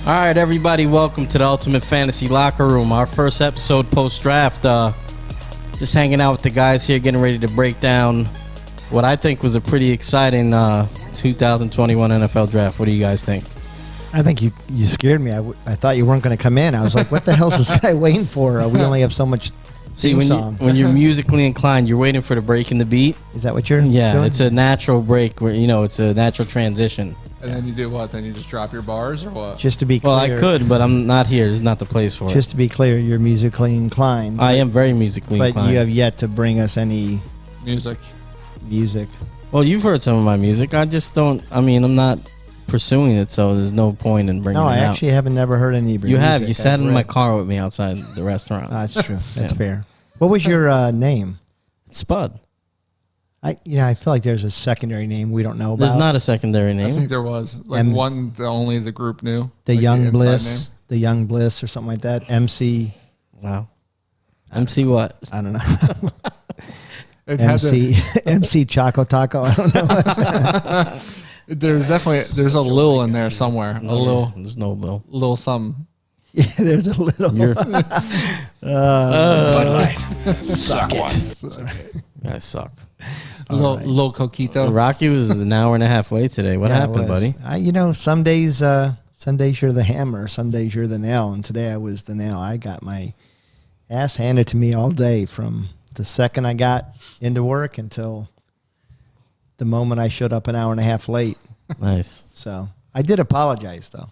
All right, everybody, welcome to the Ultimate Fantasy Locker Room. Our first episode post-draft. Just hanging out with the guys here, getting ready to break down what I think was a pretty exciting 2021 NFL draft. What do you guys think? I think you scared me. I thought you weren't going to come in. I was like, what the hell is this guy waiting for? We only have so much theme song. When you're musically inclined, you're waiting for the break in the beat. Is that what you're doing? It's a natural break where, it's a natural transition. And then you do what? Then you just drop your bars or what? Just to be clear. Well, I could, but I'm not here. This is not the place for it. Just to be clear, you're musically inclined. I am very musically inclined. But you have yet to bring us any music. Well, you've heard some of my music. I just don't, I'm not pursuing it, so there's no point in bringing it out. No, I actually haven't never heard any music. You have. You sat in my car with me outside the restaurant. That's true. That's fair. What was your name? It's Spud. I feel like there's a secondary name we don't know about. There's not a secondary name. I think there was one that only the group knew. The Young Bliss, the Young Bliss, or something like that. MC. Wow. MC what? I don't know. MC Choco Taco. I don't know. There's a Lil in there somewhere. There's no Lil. Lil something. Yeah, there's a little. Bud Light. Suck it. I suck. Lil Coquito. Rocky was an hour and a half late today. What happened, buddy? Some days you're the hammer, some days you're the nail, and today I was the nail. I got my ass handed to me all day from the second I got into work until the moment I showed up an hour and a half late. Nice. So I did apologize, though.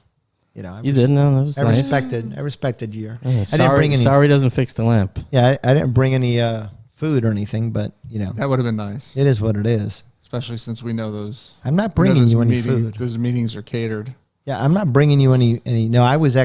You did? No, that was nice. I respected you. Yeah, sorry doesn't fix the lamp. Yeah, I didn't bring any food or anything, but that would have been nice. It is what it is. Especially since we know those. I'm not bringing you any food. Those meetings are catered. Yeah, I'm not bringing you any. No, I was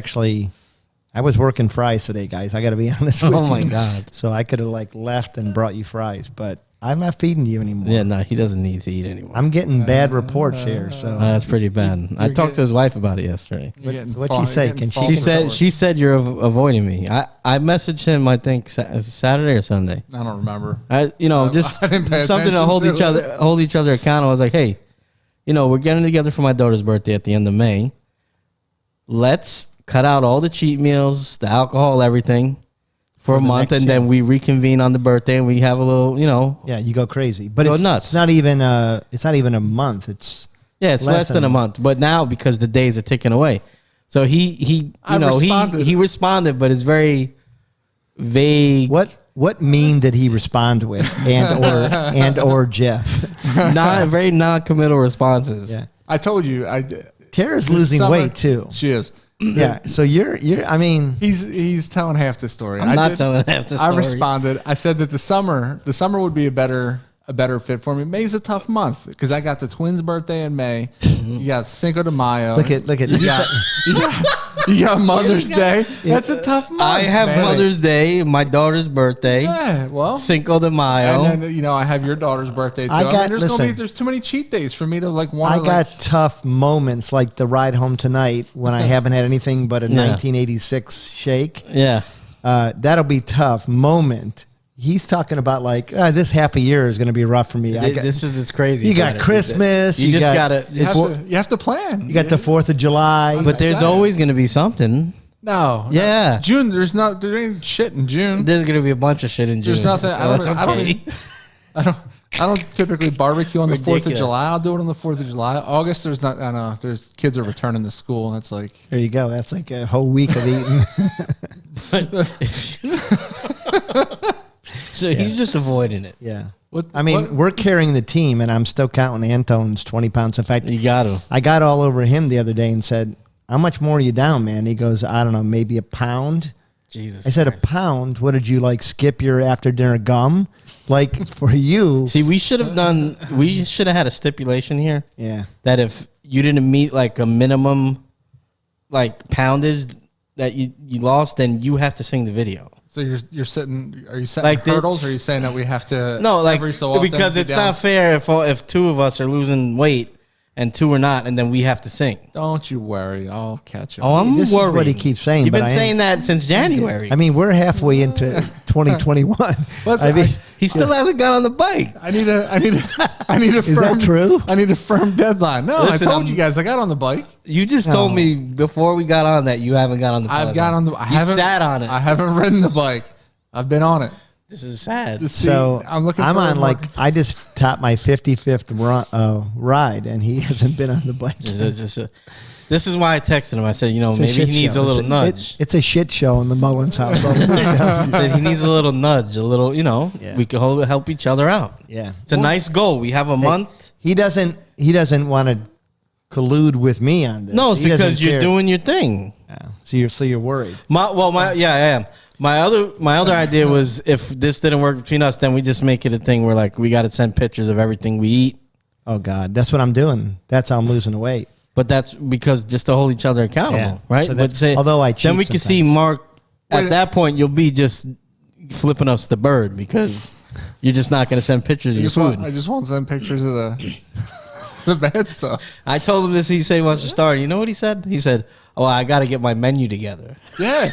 working fries today, guys. I got to be honest with you. Oh my God! So I could have left and brought you fries, but I'm not feeding you anymore. Yeah, no, he doesn't need to eat anymore. I'm getting bad reports here, so that's pretty bad. I talked to his wife about it yesterday. What'd she say? She said you're avoiding me. I messaged him. I think Saturday or Sunday. I don't remember. Just something to hold each other accountable. I was like, hey, we're getting together for my daughter's birthday at the end of May. Let's cut out all the cheat meals, the alcohol, everything. For a month, and then we reconvene on the birthday, and we have a little, Yeah, you go crazy, but it's nuts. It's not even a month. It's less than a month. But now because the days are ticking away, so he responded, but it's very vague. What meme did he respond with, and or Jeff? Very non-committal responses. Yeah, I told you. Tara's losing weight too. She is. Yeah, so you're. I mean, he's telling half the story. I'm not telling half the story. I responded. I said that the summer would be a better fit for me. May's a tough month because I got the twins' birthday in May. You got Cinco de Mayo. Look at you got Mother's Day. That's a tough month. I have Mother's Day, my daughter's birthday. Yeah, well, Cinco de Mayo, and then I have your daughter's birthday too. There's too many cheat days for me to want. I got tough moments like the ride home tonight when I haven't had anything but a 1986 shake. Yeah, that'll be tough moment. He's talking about this half a year is going to be rough for me. It's crazy. You got Christmas. You have to plan. You got the 4th of July. But there's always going to be something. No. Yeah. June. There ain't shit in June. There's going to be a bunch of shit in June. There's nothing. I don't typically barbecue on the 4th of July. I'll do it on the 4th of July. August, there's not. I know. There's kids are returning to school, and that's like. There you go. That's like a whole week of eating. So he's just avoiding it. Yeah. We're carrying the team, and I'm still counting Anton's 20 pounds. In fact, you got to. I got all over him the other day and said, how much more are you down, man? He goes, I don't know, maybe a pound. Jesus. I said, a pound? What did you, skip your after-dinner gum? For you. See, we should have had a stipulation here. Yeah. That if you didn't meet, a minimum, poundage that you lost, then you have to sing the video. So you're setting? Are you setting hurdles? Or are you saying that we have to? No, every so often because it's not fair if two of us are losing weight and two are not, and then we have to sing. Don't you worry, I'll catch up. Oh, I'm this worried. Is what he keeps saying. You've been saying that since January. We're halfway into 2021. He still hasn't got on the bike. I need a Is that true? I need a firm deadline. No, Listen, I told you guys I got on the bike. You just told me before we got on that you haven't got on the bike. I've got on the. You sat on it. I haven't ridden the bike. I've been on it. This is sad. So I'm looking. I'm for on I just topped my 55th ride, and he hasn't been on the bike. This is why I texted him. I said, maybe he needs a little nudge. It's a shit show in the Mullins household. He said he needs a little nudge, a little, we can help each other out. Yeah, it's a nice goal. We have a month. He doesn't want to collude with me on this. No, it's because you're doing your thing. Yeah. So you're worried. I am. My other idea was if this didn't work between us, then we just make it a thing where like we got to send pictures of everything we eat. Oh God, that's what I'm doing. That's how I'm losing the weight. But that's because just to hold each other accountable, right? So although I cheat then we can see Mark. At that point, you'll be just flipping us the bird because you're just not going to send pictures of your food. I just won't send pictures of the bad stuff. I told him this. He said he wants to start. You know what he said? He said, "Oh, I got to get my menu together." Yeah.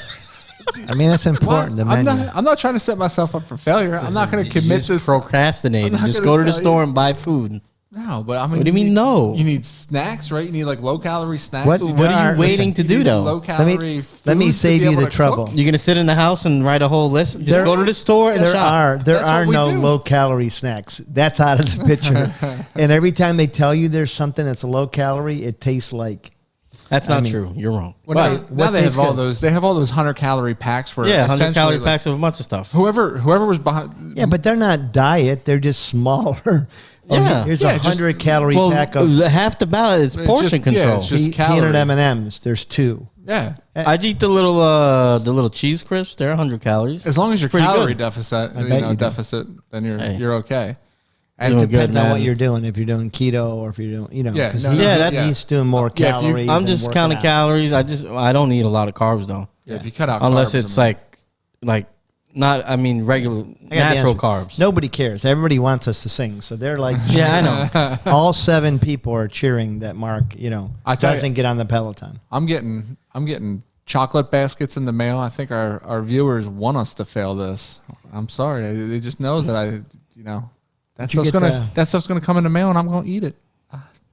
I mean, that's important. I'm not trying to set myself up for failure. I'm not going to commit this. Procrastinating. Just go to the store and buy food. No, but I mean, what do you mean no? You need snacks, right? You need like low calorie snacks. What are you waiting to do though? Low calorie. Let me save you the trouble. You're gonna sit in the house and write a whole list. Just go to the store and shop. There are no low calorie snacks. That's out of the picture. And every time they tell you there's something that's a low calorie, it tastes like. That's not true. You're wrong. Well, now they have all those. They have all those 100-calorie packs. Where 100-calorie packs of a bunch of stuff. Whoever was behind. Yeah, but they're not diet. They're just smaller. Yeah, here's a 100-calorie pack of half the battle is portion control. Yeah, it's just peanut M&Ms. There's 2. Yeah, I'd eat the little cheese crisps. They're 100 calories. As long as your calorie deficit, then you're okay. And it depends on what you're doing. If you're doing keto or if you're doing, he's doing more calories. I'm just counting calories. I don't eat a lot of carbs though. Yeah, if you cut out unless carbs, it's regular natural carbs. Nobody cares. Everybody wants us to sing, so they're like, I know. All 7 people are cheering that Mark, doesn't get on the Peloton. I'm getting chocolate baskets in the mail. I think our viewers want us to fail this. I'm sorry. They just know that that stuff's gonna come in the mail and I'm gonna eat it.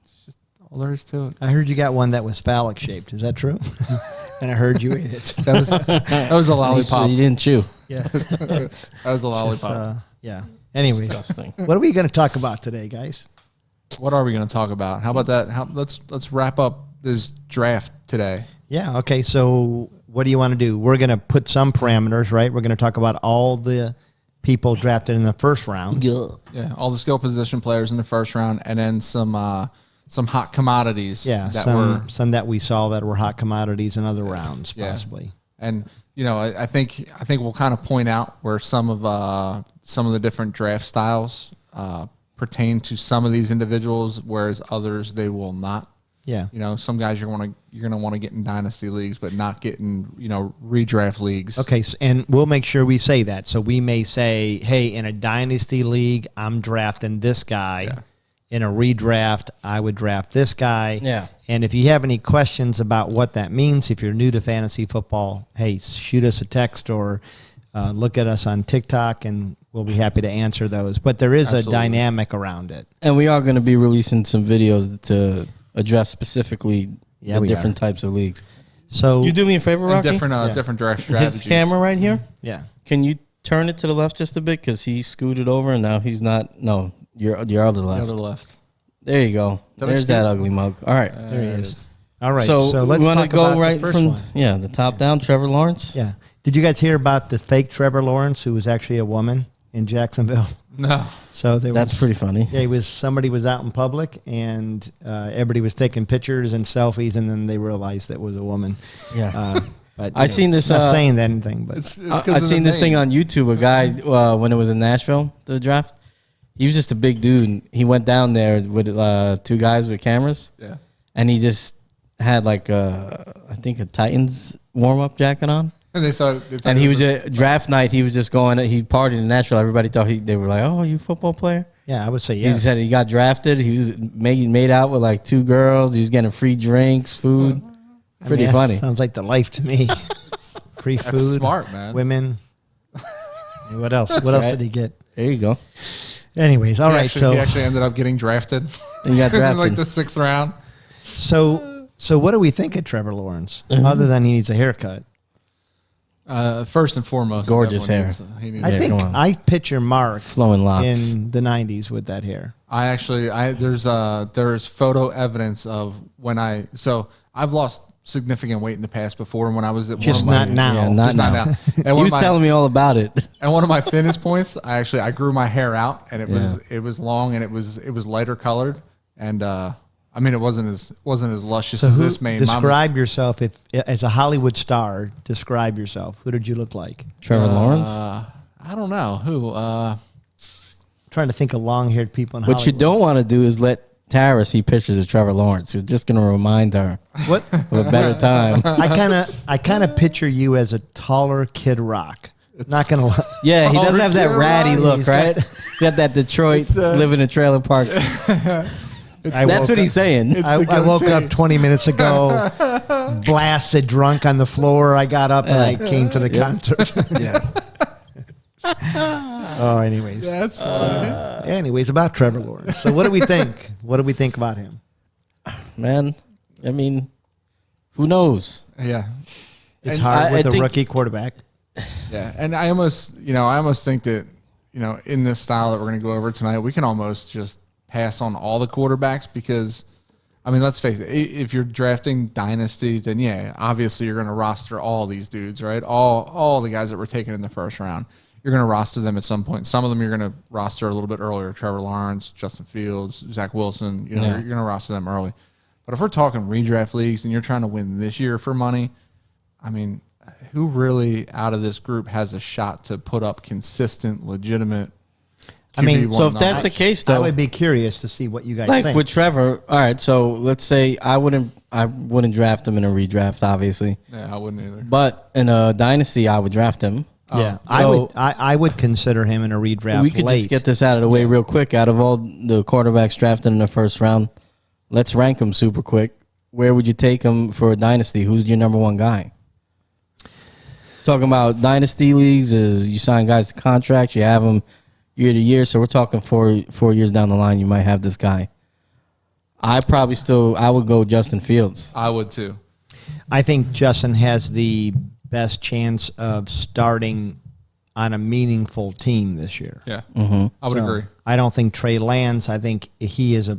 It's just all there is to it. I heard you got one that was phallic shaped. Is that true? And I heard you ate it. That was a lollipop. You didn't chew. Yeah, that was a lollipop. Yeah. Anyways, what are we going to talk about today, guys? What are we going to talk about? How about that? Let's wrap up this draft today. Yeah. Okay. So what do you want to do? We're going to put some parameters, right? We're going to talk about all the people drafted in the first round. Yeah. All the skill position players in the first round, and then some hot commodities. Yeah. Some that we saw that were hot commodities in other rounds, possibly. And I think we'll kind of point out where some of the different draft styles pertain to some of these individuals, whereas others they will not. Yeah. Some guys you're gonna want to get in dynasty leagues, but not get in redraft leagues. Okay, and we'll make sure we say that. So we may say, hey, in a dynasty league, I'm drafting this guy. Yeah. In a redraft, I would draft this guy. Yeah. And if you have any questions about what that means, if you're new to fantasy football, hey, shoot us a text or look at us on TikTok, and we'll be happy to answer those. But there is a dynamic around it. And we are going to be releasing some videos to address specifically the different types of leagues. So you do me a favor, Rocky? Different draft strategies. His camera right here? Yeah. Can you turn it to the left just a bit because he scooted over and now he's not. No. Your other left. The other left. There you go. There's that ugly mug. All right. There he is. All right. So let's talk go about right from the top down. Trevor Lawrence. Yeah. Did you guys hear about the fake Trevor Lawrence who was actually a woman in Jacksonville? No. So that's pretty funny. Yeah, somebody was out in public and everybody was taking pictures and selfies, and then they realized that was a woman. Yeah. But I seen this. Not saying anything, but I seen this thing on YouTube. A guy when it was in Nashville, the draft. He was just a big dude. He went down there with 2 guys with cameras. Yeah. And he just had I think a Titans warm-up jacket on. And they thought and he was draft night. He was just going. He partied in Nashville. Everybody thought they were like, "Oh, you a football player?" Yeah, I would say yes. He said he got drafted. He was made out with 2 girls. He was getting free drinks, food. Pretty funny. Sounds like the life to me. Free food. That's smart, man. Women. What else? What else did he get? There you go. Anyways, all right. He actually ended up getting drafted. You got drafted in like the 6th round. So what do we think of Trevor Lawrence, other than he needs a haircut? First and foremost, gorgeous hair. I think I picture Mark flowing locks in the '90s with that hair. There's photo evidence of when I've lost significant weight in the past before, and when I was at just not now. Yeah, not now. He was telling me all about it. And one of my thinnest points, I grew my hair out, and it was long, and it was lighter colored, and I mean, it wasn't as luscious as this man. Describe yourself as a Hollywood star. Describe yourself. Who did you look like? Trevor Lawrence? I don't know who. Trying to think of long-haired people in Hollywood. What you don't want to do is let Tara see pictures of Trevor Lawrence. It's just going to remind her of a better time. I kind of picture you as a taller Kid Rock. Not gonna lie. Yeah, he does have that ratty look, right? He's got that Detroit living in a trailer park. That's what he's saying. I woke up 20 minutes ago, blasted drunk on the floor. I got up and I came to the concert. Oh, anyways. That's funny. Anyways, about Trevor Lawrence. So what do we think? What do we think about him? Man, I mean, who knows? Yeah. It's hard with a rookie quarterback. Yeah, and I almost think that, in this style that we're going to go over tonight, we can almost just pass on all the quarterbacks because, I mean, let's face it, if you're drafting dynasty, then yeah, obviously you're going to roster all these dudes, right? All the guys that were taken in the first round. You're going to roster them at some point. Some of them you're going to roster a little bit earlier. Trevor Lawrence, Justin Fields, Zach Wilson, you're going to roster them early. But if we're talking redraft leagues and you're trying to win this year for money, I mean, who really out of this group has a shot to put up consistent, legitimate QB1 so if that's the case, though, I would be curious to see what you guys think. With Trevor, all right, so let's say I wouldn't draft him in a redraft, obviously. Yeah, I wouldn't either. But in a dynasty, I would draft him. Yeah, I would consider him in a redraft. We could just get this out of the way real quick. Out of all the quarterbacks drafted in the first round, let's rank them super quick. Where would you take him for a dynasty? Who's your number one guy? Talking about dynasty leagues, you sign guys to contracts, you have them year to year. So we're talking 4 years down the line, you might have this guy. I would go Justin Fields. I would too. I think Justin has the best chance of starting on a meaningful team this year. Yeah, I would agree. I don't think Trey Lance. I think he is a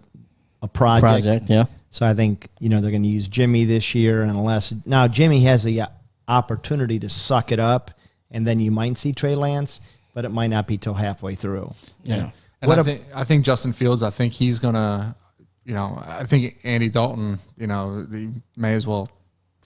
project. Yeah. So I think they're going to use Jimmy this year, unless now Jimmy has the opportunity to suck it up, and then you might see Trey Lance, but it might not be till halfway through. Yeah, and I think Justin Fields. I think he's gonna. I think Andy Dalton. He may as well.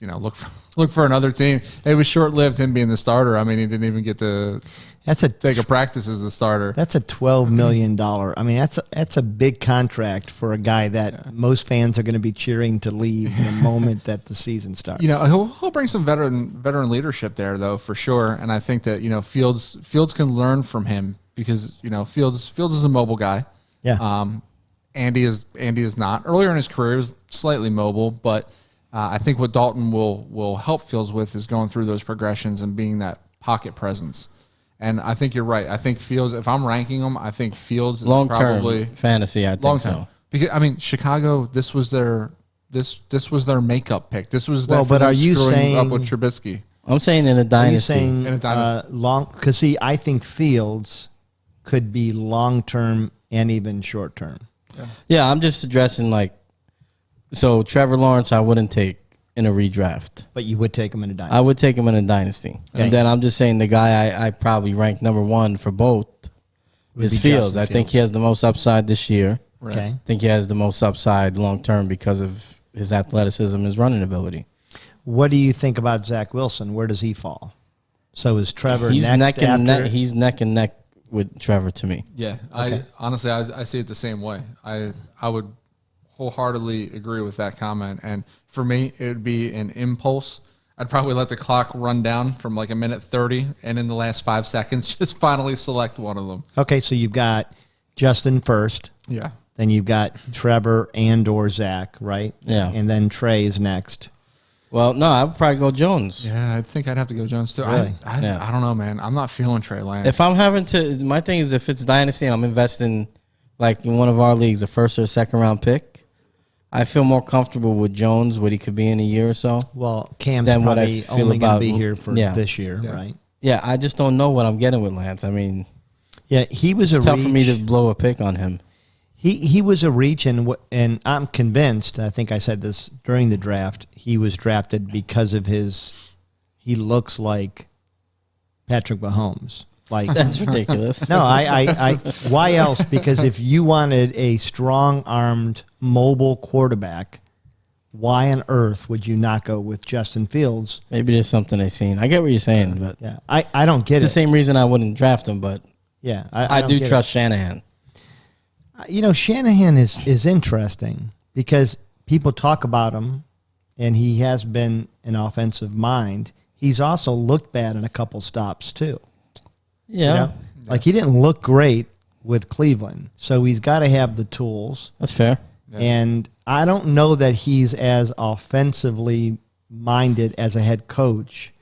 Look for another team. It was short lived him being the starter. I mean, he didn't even get to take a practice as the starter. That's a $12 million. I mean, that's a big contract for a guy that most fans are going to be cheering to leave the moment that the season starts. He'll bring some veteran leadership there though, for sure. And I think that Fields can learn from him because Fields is a mobile guy. Yeah. Andy is not. Earlier in his career, he was slightly mobile, but. I think what Dalton will help Fields with is going through those progressions and being that pocket presence. And I think you're right. I think Fields, if I'm ranking them, I think Fields is probably fantasy. I think so. Because I mean, Chicago, this was their makeup pick. This was but are you saying up with Trubisky? I'm saying in a dynasty. In a dynasty, because see, I think Fields could be long term and even short term. Yeah, I'm just addressing So Trevor Lawrence, I wouldn't take in a redraft. But you would take him in a dynasty. I would take him in a dynasty. Okay. And then I'm just saying the guy I probably rank number one for both is Fields. I think he has the most upside this year. Right. Okay. I think he has the most upside long term because of his athleticism, his running ability. What do you think about Zach Wilson? Where does he fall? So is Trevor he's next after? He's neck and neck with Trevor to me. Yeah. Okay. I see it the same way. I would wholeheartedly agree with that comment. And for me, it would be an impulse. I'd probably let the clock run down from like a minute 30, and in the last 5 seconds, just finally select one of them. Okay, so you've got Justin first. Yeah. Then you've got Trevor and or Zach, right? Yeah. And then Trey is next. Well, no, I'd probably go Jones. Yeah, I think I'd have to go Jones too. Really? I don't know, man. I'm not feeling Trey Lance. If I'm having to, my thing is if it's dynasty and I'm investing like in one of our leagues, a first or second round pick, I feel more comfortable with Jones, what he could be in a year or so. Well, Cam's Than what I probably feel only going to about- be here for yeah. this year, Yeah. right? Yeah, I just don't know what I'm getting with Lance. I mean, Yeah, he was it's a tough reach. for me to blow a pick on him. He was a reach, and I'm convinced. I think I said this during the draft. He was drafted because of his. He looks like Patrick Mahomes. Like That's ridiculous. no, I why else? Because if you wanted a strong-armed, mobile quarterback, why on earth would you not go with Justin Fields? Maybe there's something they seen. I get what you're saying, but Yeah, I don't get it's it. the same reason I wouldn't draft him. But Yeah, I don't do get trust Shanahan. it. You know, Shanahan is interesting because people talk about him, and he has been an offensive mind. He's also looked bad in a couple stops too. Yeah, You know? Like he didn't look great with Cleveland, so he's got to have the tools. that's fair. And I don't know that he's as offensively minded as a head coach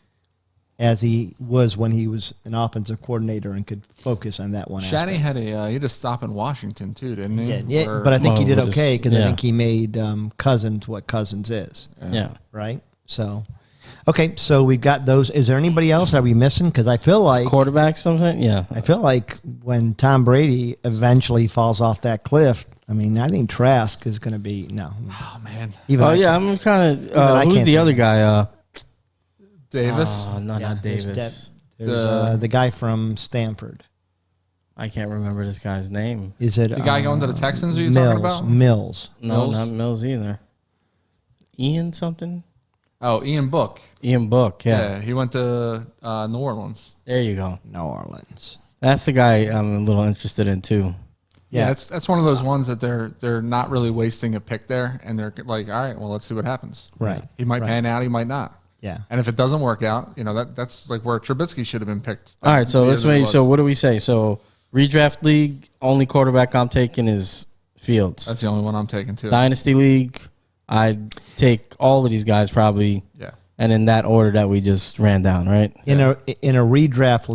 as he was when he was an offensive coordinator and could focus on that one. Shaddy aspect. he had a stop in Washington too, didn't he? Yeah, Or- but I think he did Well, just- okay because I yeah. think he made Cousins what Cousins is, Yeah. right? So, okay, so we've got those. Is there anybody else? Are we missing? Because I feel like Quarterback, something. Yeah, I feel like when Tom Brady eventually falls off that cliff, I mean, I think Trask is going to be no. oh man, Even Oh I yeah, can't- I'm kind Even I of. Who's can't the say other that. guy? Davis. Oh, no, Yeah, not there's Davis. There's the guy from Stanford. I can't remember this guy's name. Is it The guy going to the Texans are you Mills? talking about? Mills. No, Mills? not Mills either. Ian something. Oh, Ian Book. Ian Book. Yeah. Yeah, he went to New Orleans. There you go. New Orleans. That's the guy I'm a little interested in too. Yeah, that's one of those ones that they're not really wasting a pick there, and they're like, all right, well, let's see what happens. Right. He might Right. pan out, he might not. Yeah. And if it doesn't work out, that's like where Trubisky should have been picked. All right, so The let's year that it make. So was. what do we say? So redraft league, only quarterback I'm taking is Fields. That's the only one I'm taking too. Dynasty league, I'd take all of these guys probably, Yeah. and in that order that we just ran down, right? In a redraft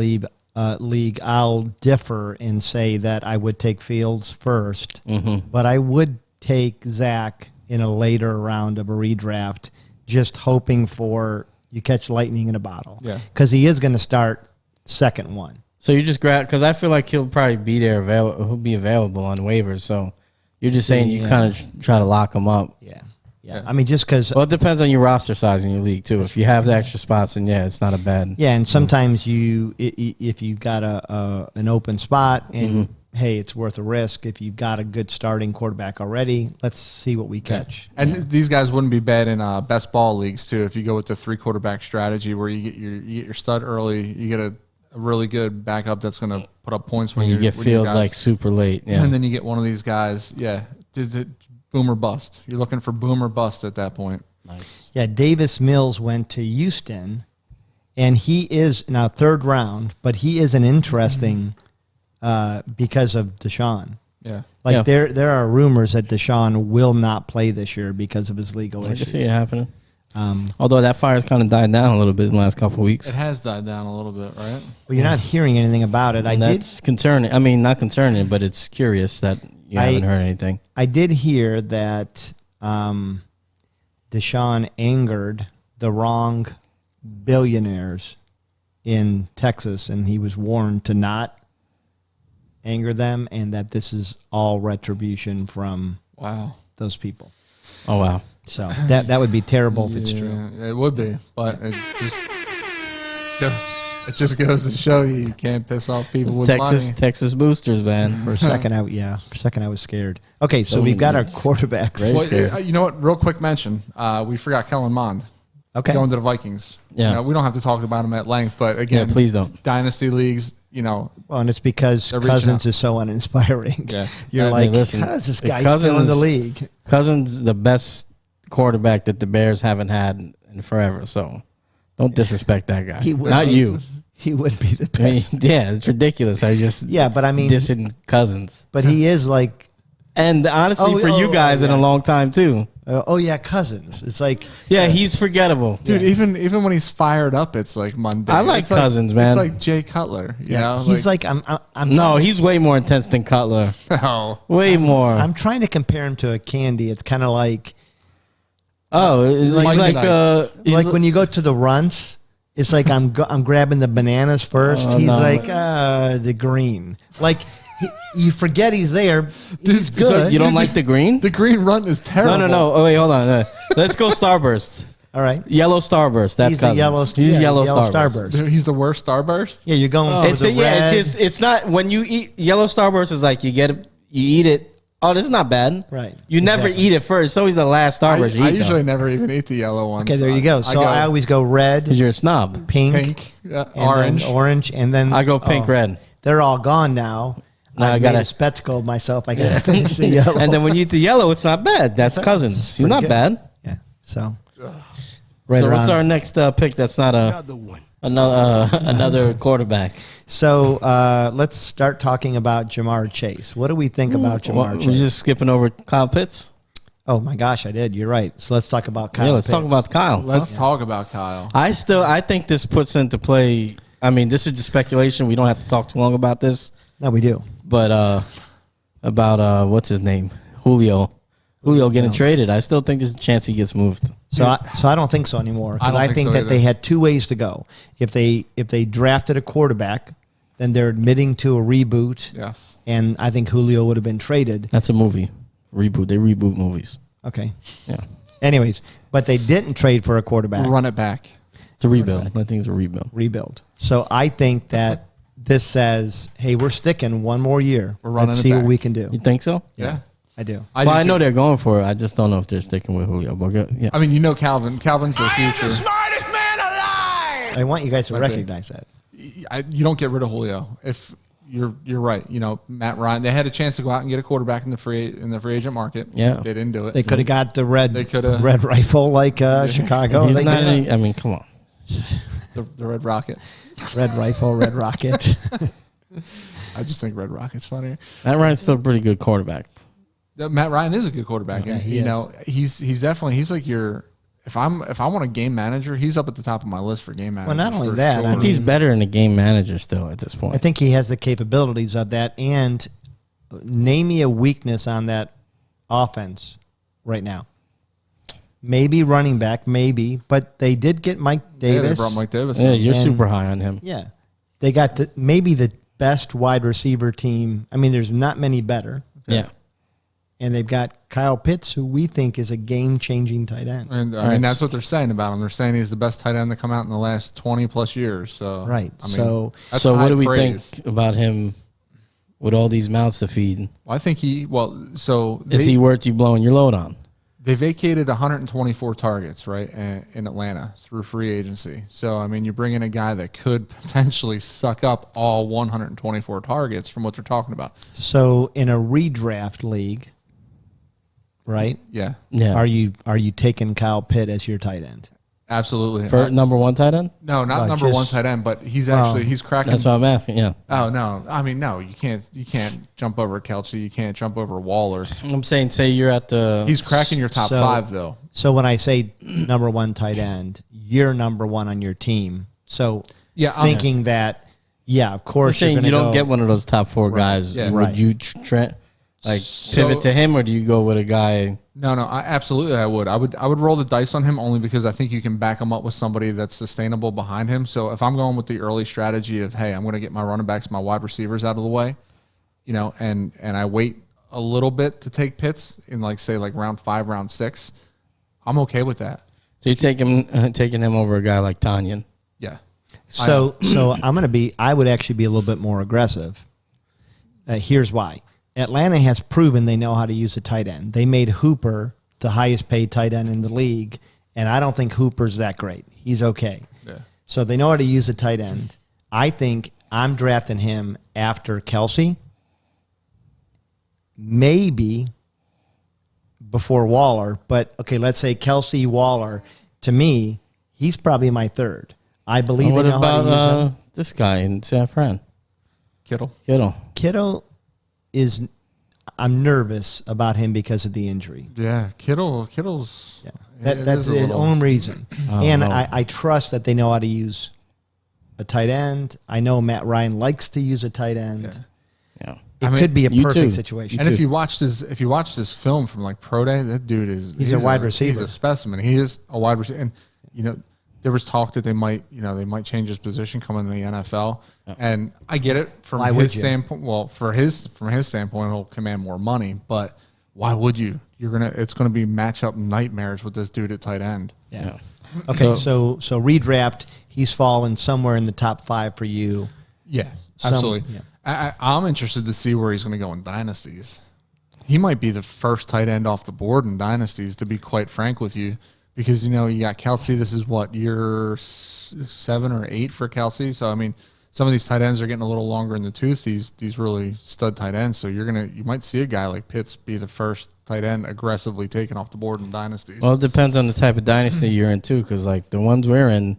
league, I'll differ and say that I would take Fields first, but I would take Zach in a later round of a redraft, just hoping for you catch lightning in a bottle. Yeah. Because he is going to start second one. So you just grab because I feel like he'll probably be there. He'll be available on waivers. So you're just saying you Yeah. kind of try to lock him up. Yeah. Yeah. I mean, just because. Well, it depends on your roster size in your league too. If you have the extra spots, and yeah, it's not a bad. Yeah, and sometimes if you've got an open spot and hey, it's worth a risk. If you've got a good starting quarterback already, let's see what we catch. And these guys wouldn't be bad in best ball leagues too. If you go with the 3 quarterback strategy, where you get your stud early, you get a really good backup that's going to put up points when You get when your feels guys- like super late. Yeah. and then you get one of these guys. Yeah, boom or bust. You're looking for boom or bust at that point. Nice. Yeah, Davis Mills went to Houston, and he is now third round, but he is an interesting because of Deshaun. Yeah. Like Yeah. there are rumors that Deshaun will not play this year because of his legal I can issues. see it happening. Although that fire's kind of died down a little bit in the last couple of weeks. It has died down a little bit, right? Well, you're not hearing anything about it. And that's concerning. I mean, not concerning, but it's curious that you haven't heard anything. I did hear that Deshaun angered the wrong billionaires in Texas, and he was warned to not anger them, and that this is all retribution from Wow. those people. Oh wow. So that would be terrible if it's true. Yeah, it would be, but it just goes to show you can't piss off people with money. Texas boosters, man. For a second, I was scared. Okay, so we've got our quarterbacks. Right. Well, Scared. you know what? Real quick mention. We forgot Kellen Mond. Okay. Going to the Vikings. Yeah. You know, we don't have to talk about him at length, but again, Yeah, please don't. Dynasty leagues, Well, and it's because They're reaching Cousins out. is so uninspiring. Yeah. You're Hey, like, listen, how's this if guy still in the Cousins- league? Cousins, the best quarterback that the Bears haven't had in forever. So don't disrespect that guy. He would Not be- you. He would be the I mean, best. yeah, it's ridiculous. I just Yeah, but I mean, dissing Cousins. but he is like, And honestly, Oh, for you oh, guys oh, in yeah. a long time too. Oh yeah, Cousins. It's like he's forgettable, dude. Even when he's fired up, it's like mundane. I like Cousins, man. It's like Jay Cutler. You know, he's like I'm. No, he's way more intense than Cutler. No, way more. I'm trying to compare him to a Candy. It's kind of like like when you go to the Runts. It's like I'm grabbing the bananas first. He's like the green. Like you forget he's there. He's good. So you don't like the green? The green runt is terrible. No. Oh wait, hold on. Let's go Starburst. All right, yellow Starburst. That's he's yellow Starburst. Dude, he's the worst Starburst. Yeah, you're going. It's not when you eat yellow Starburst. Is like you eat it. Oh, this is not bad. Right. You never eat it first. It's always the last Starburst you eat. I usually never even eat the yellow ones. Okay, there you go. So I always go red. Because you're a snob. Pink, orange, and then I go pink, red. They're all gone now. I made a spectacle of myself. I got to finish the yellow. And then when you eat the yellow, it's not bad. That's Cousins. He's not good. bad. Yeah. So. So what's our next pick? That's not another quarterback. So let's start talking about Jamar Chase. What do we think about Jamar Chase? We're just skipping over Kyle Pitts. Oh my gosh, I did. You're right. So let's talk about Kyle. Yeah, let's talk about Kyle. Let's talk about Kyle. I think this puts into play. I mean, this is just speculation. We don't have to talk too long about this. No, we do. But about what's his name, Julio getting traded. I still think there's a chance he gets moved. So I don't think so anymore. Because I think that they had two ways to go. If they drafted a quarterback, then they're admitting to a reboot. Yes. And I think Julio would have been traded. That's a movie. Reboot. They reboot movies. Okay. Yeah. Anyways, but they didn't trade for a quarterback. Run it back. It's a rebuild. I think it's a rebuild. Rebuild. So I think that this says, hey, we're sticking one more year. We're running Let's it see back. what we can do. You think so? Yeah. I do. I know they're going for it. I just don't know if they're sticking with Julio. But yeah. I mean, you know Calvin. Calvin's their future. I am the smartest man alive. I want you guys to recognize that. You don't get rid of Julio. If you're right. You know, Matt Ryan. They had a chance to go out and get a quarterback in the free agent market. Yeah. They didn't do it. They could have got the red Red rifle like Chicago. He's not I mean, come on. The Red Rocket. Red rifle, red rocket. I just think Red Rocket's funnier. Matt Ryan's still a pretty good quarterback. Matt Ryan is a good quarterback, and he is. he's definitely like your. If I want a game manager, he's up at the top of my list for game manager. Well, not only that, sure. I think he's better than a game manager still at this point. I think he has the capabilities of that. And name me a weakness on that offense right now. Maybe running back, maybe, but they did get Mike Davis. Yeah, they brought Mike Davis. Yeah, you're super high on him. Yeah, they got maybe the best wide receiver team. I mean, there's not many better. Yeah. And they've got Kyle Pitts, who we think is a game-changing tight end. And I mean, that's what they're saying about him. They're saying he's the best tight end to come out in the last 20-plus years. So right. I mean, so what do we think about him with all these mouths to feed? Well, I think is he worth you blowing your load on? They vacated 124 targets, right, in Atlanta through free agency. So, I mean, you bring in a guy that could potentially suck up all 124 targets from what they're talking about. So, in a redraft league, right? Yeah. Are you taking Kyle Pitt as your tight end? Absolutely. For number one tight end? No, not number one tight end, but he's cracking. That's what I'm asking. Yeah. Oh no, I mean no, you can't jump over Kelce, you can't jump over Waller. I'm saying, say you're at the. He's cracking your top five though. So when I say number one tight end, you're number one on your team. So thinking that, of course, you're saying you don't get one of those top four guys. Yeah. Would you pivot to him, or do you go with a guy? No, absolutely I would. I would roll the dice on him only because I think you can back him up with somebody that's sustainable behind him. So if I'm going with the early strategy of, hey, I'm going to get my running backs, my wide receivers out of the way, you know, and I wait a little bit to take Pitts in say round 5, round 6, I'm okay with that. So you're taking him over a guy like Tanyan? Yeah. So I would actually be a little bit more aggressive. Here's why. Atlanta has proven they know how to use a tight end. They made Hooper the highest paid tight end in the league, and I don't think Hooper's that great. He's okay. Yeah. So they know how to use a tight end. I think I'm drafting him after Kelce, maybe before Waller. But, okay, let's say Kelce, Waller. To me, he's probably my third. I believe they know how to use him. This guy in San Fran? Kittle. Kittle is, I'm nervous about him because of the injury. Yeah, Kittle's. Yeah. That's the only reason. And I trust that they know how to use a tight end. I know Matt Ryan likes to use a tight end. Yeah. It could be a perfect situation. And if you watched his film from like pro day, that dude he's a wide receiver. He's a specimen. He is a wide receiver. And there was talk that they might change his position coming to the NFL. And I get it from his standpoint. Well, from his standpoint, he'll command more money. But why would you? It's gonna be matchup nightmares with this dude at tight end. Yeah. Okay, so redraft, he's fallen somewhere in the top 5 for you. Yeah, absolutely. I'm interested to see where he's going to go in dynasties. He might be the first tight end off the board in dynasties, to be quite frank with you, because, you got Kelsey. This is what, year 7 or 8 for Kelsey. So, I mean, some of these tight ends are getting a little longer in the tooth, these really stud tight ends. So you might see a guy like Pitts be the first tight end aggressively taken off the board in dynasties. Well, it depends on the type of dynasty you're in, too, because, like, the ones we're in,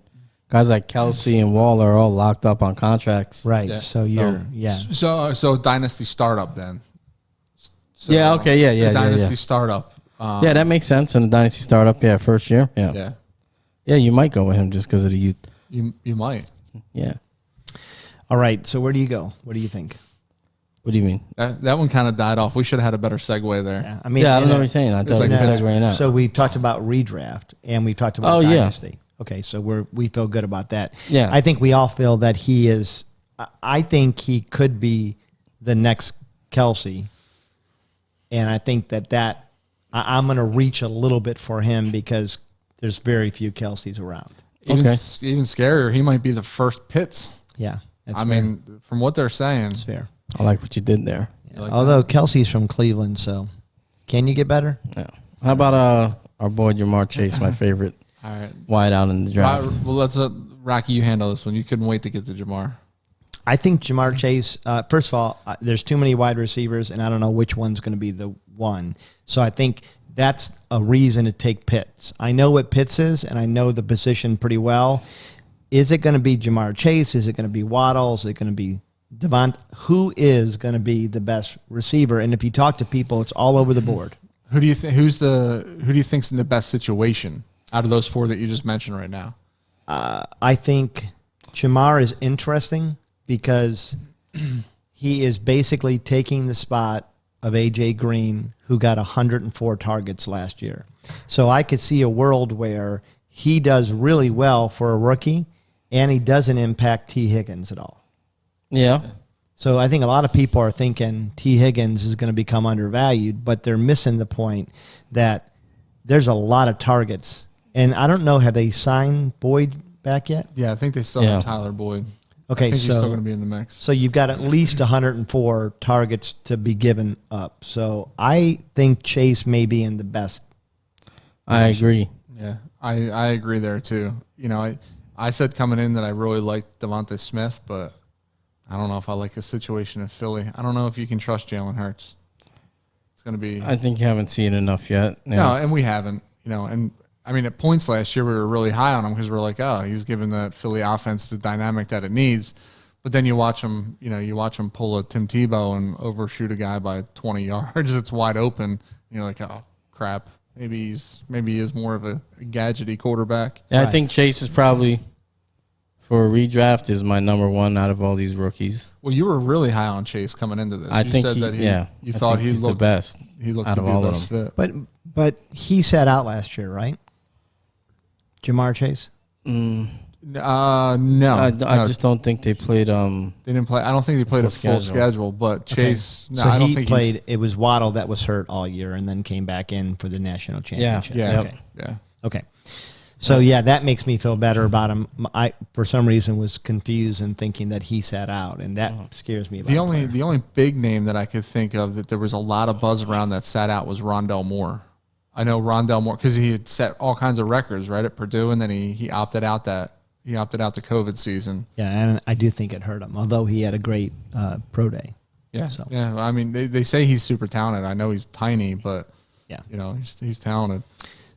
guys like Kelsey and Waller are all locked up on contracts. Right. Yeah. So dynasty startup then. So, Okay. Yeah. Dynasty startup. Yeah, that makes sense. In a dynasty startup, first year. Yeah. Yeah, you might go with him just because of the youth. You might. Yeah. All right. So where do you go? What do you think? What do you mean? That one kind of died off. We should have had a better segue there. Yeah. I don't know what you're saying. I thought we were segueing out. So we talked about redraft and we talked about dynasty. Yeah. Okay, so we feel good about that. Yeah. I think we all feel that he is – I think he could be the next Kelsey, and I think that I'm going to reach a little bit for him because there's very few Kelseys around. Even scarier, he might be the first Pitts. Yeah, I mean, from what they're saying. It's fair. I like what you did there. Yeah. Like although Kelsey's from Cleveland, so can you get better? Yeah. How about our boy Jamar Chase, my favorite – all right, wide out in the draft. Well, let's Rocky, you handle this one. You couldn't wait to get to Jamar. I think Jamar Chase. First of all, there's too many wide receivers, and I don't know which one's going to be the one. So I think that's a reason to take Pitts. I know what Pitts is, and I know the position pretty well. Is it going to be Jamar Chase? Is it going to be Waddle? Is it going to be Devont? Who is going to be the best receiver? And if you talk to people, it's all over the board. Who do you think's in the best situation out of those 4 that you just mentioned right now? I think Jamar is interesting because he is basically taking the spot of A.J. Green, who got 104 targets last year. So I could see a world where he does really well for a rookie, and he doesn't impact T. Higgins at all. Yeah. So I think a lot of people are thinking T. Higgins is going to become undervalued, but they're missing the point that there's a lot of targets. And I don't know, have they signed Boyd back yet? Yeah, I think they still have Tyler Boyd. Okay, I think he's still going to be in the mix. So you've got at least 104 targets to be given up. So I think Chase may be in the best. I agree. Yeah, I agree there too. I said coming in that I really liked Devontae Smith, but I don't know if I like his situation in Philly. I don't know if you can trust Jalen Hurts. It's going to be. I think you haven't seen enough yet. Yeah. No, and we haven't. And I mean, at points last year, we were really high on him because we're like, oh, he's given that Philly offense the dynamic that it needs. But then you watch him, pull a Tim Tebow and overshoot a guy by 20 yards. It's wide open. And you're like, oh, crap. Maybe he is more of a gadgety quarterback. Yeah, right. I think Chase is probably, for a redraft, is my number 1 out of all these rookies. Well, you were really high on Chase coming into this. You said you thought he's the best. He looked out of all of them. Fit. But he sat out last year, right? Jamar Chase? No. I just don't think they played. They didn't play. I don't think they played a full schedule. But Chase, okay. So I don't think played. It was Waddle that was hurt all year, and then came back in for the national championship. Yeah. Okay. So that makes me feel better about him. I, for some reason, was confused and thinking that he sat out, and that scares me. About the only big name that I could think of that there was a lot of buzz around that sat out was Rondell Moore. I know Rondell Moore because he had set all kinds of records right at Purdue, and then he opted out the COVID season. Yeah, and I do think it hurt him, although he had a great pro day. Yeah, so. Yeah. I mean, they say he's super talented. I know he's tiny, but he's talented.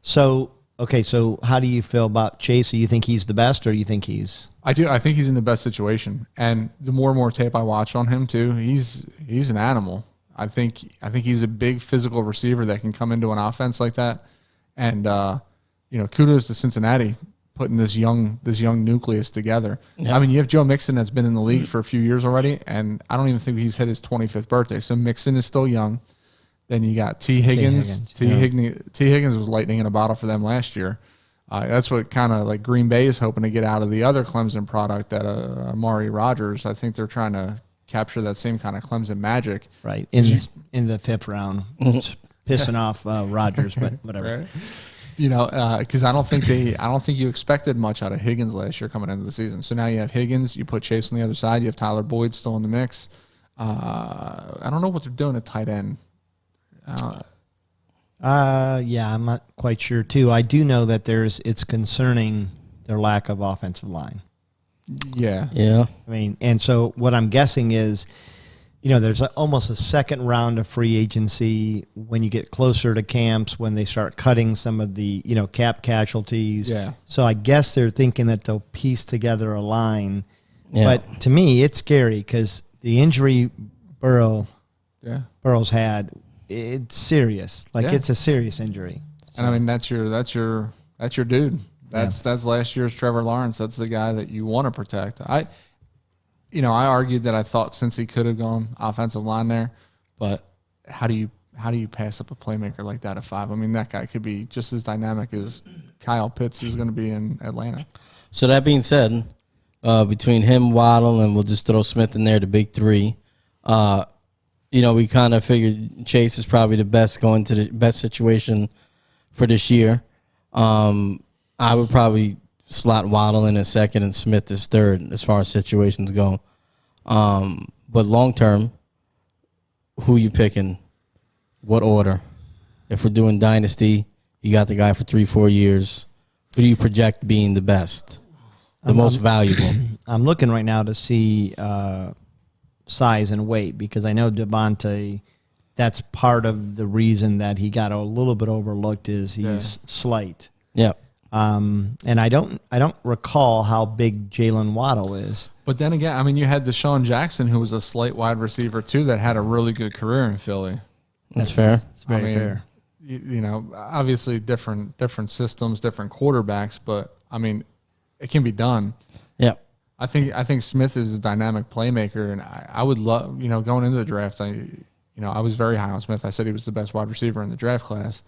So okay, so how do you feel about Chase? Do you think he's the best, or you think he's? I do. I think he's in the best situation, and the more and more tape I watch on him too, he's an animal. I think he's a big physical receiver that can come into an offense like that. And kudos to Cincinnati putting this young nucleus together. Yep. I mean, you have Joe Mixon that's been in the league for a few years already, and I don't even think he's hit his 25th birthday. So Mixon is still young. Then you got T. Higgins. T. Higgins was lightning in a bottle for them last year. That's what kind of like Green Bay is hoping to get out of the other Clemson product, that Amari Rodgers. I think they're trying to capture that same kind of Clemson magic. Right, in the 5th round. Pissing off Rodgers, but whatever. Right. Because I don't think you expected much out of Higgins last year coming into the season. So now you have Higgins, you put Chase on the other side, you have Tyler Boyd still in the mix. I don't know what they're doing at tight end. Yeah, I'm not quite sure too. I do know that it's concerning their lack of offensive line. Yeah. I mean, and so what I'm guessing is, there's almost a second round of free agency when you get closer to camps, when they start cutting some of the, cap casualties. Yeah. So I guess they're thinking that they'll piece together a line. Yeah. But to me, it's scary because the injury Burrow's had, it's serious. It's a serious injury. So. And I mean, that's your dude. That's last year's Trevor Lawrence. That's the guy that you want to protect. I argued that I thought since he could have gone offensive line there, but how do you pass up a playmaker like that at 5? I mean, that guy could be just as dynamic as Kyle Pitts, who's going to be in Atlanta. So that being said, between him, Waddle, and we'll just throw Smith in there, the big three, we kind of figured Chase is probably the best, going to the best situation for this year. I would probably slot Waddle in as second and Smith as third as far as situations go. But long term, who you picking? What order? If we're doing dynasty, you got the guy for 3-4 years. Who do you project being the best, the most valuable? I'm looking right now to see size and weight, because I know Devontae, that's part of the reason that he got a little bit overlooked is he's slight. Yep. And I don't recall how big Jalen Waddle is. But then again, I mean, you had Deshaun Jackson, who was a slight wide receiver too, that had a really good career in Philly. That's fair. It's very fair. Obviously different systems, different quarterbacks, but I mean, it can be done. Yeah. I think Smith is a dynamic playmaker, and I would love, going into the draft, I was very high on Smith. I said he was the best wide receiver in the draft class.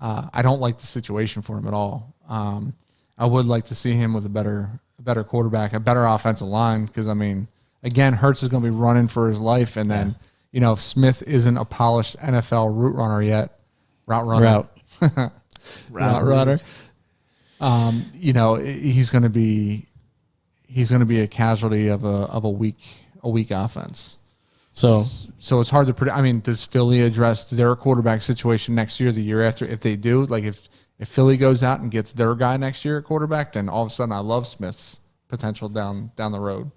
I don't like the situation for him at all. I would like to see him with a better quarterback, a better offensive line, because, I mean, again, Hurts is going to be running for his life, and then, if Smith isn't a polished NFL route runner, he's going to be a casualty of a weak offense. So it's hard to predict. I mean, does Philly address their quarterback situation next year, the year after? If they do, like if Philly goes out and gets their guy next year at quarterback, then all of a sudden I love Smith's potential down the road.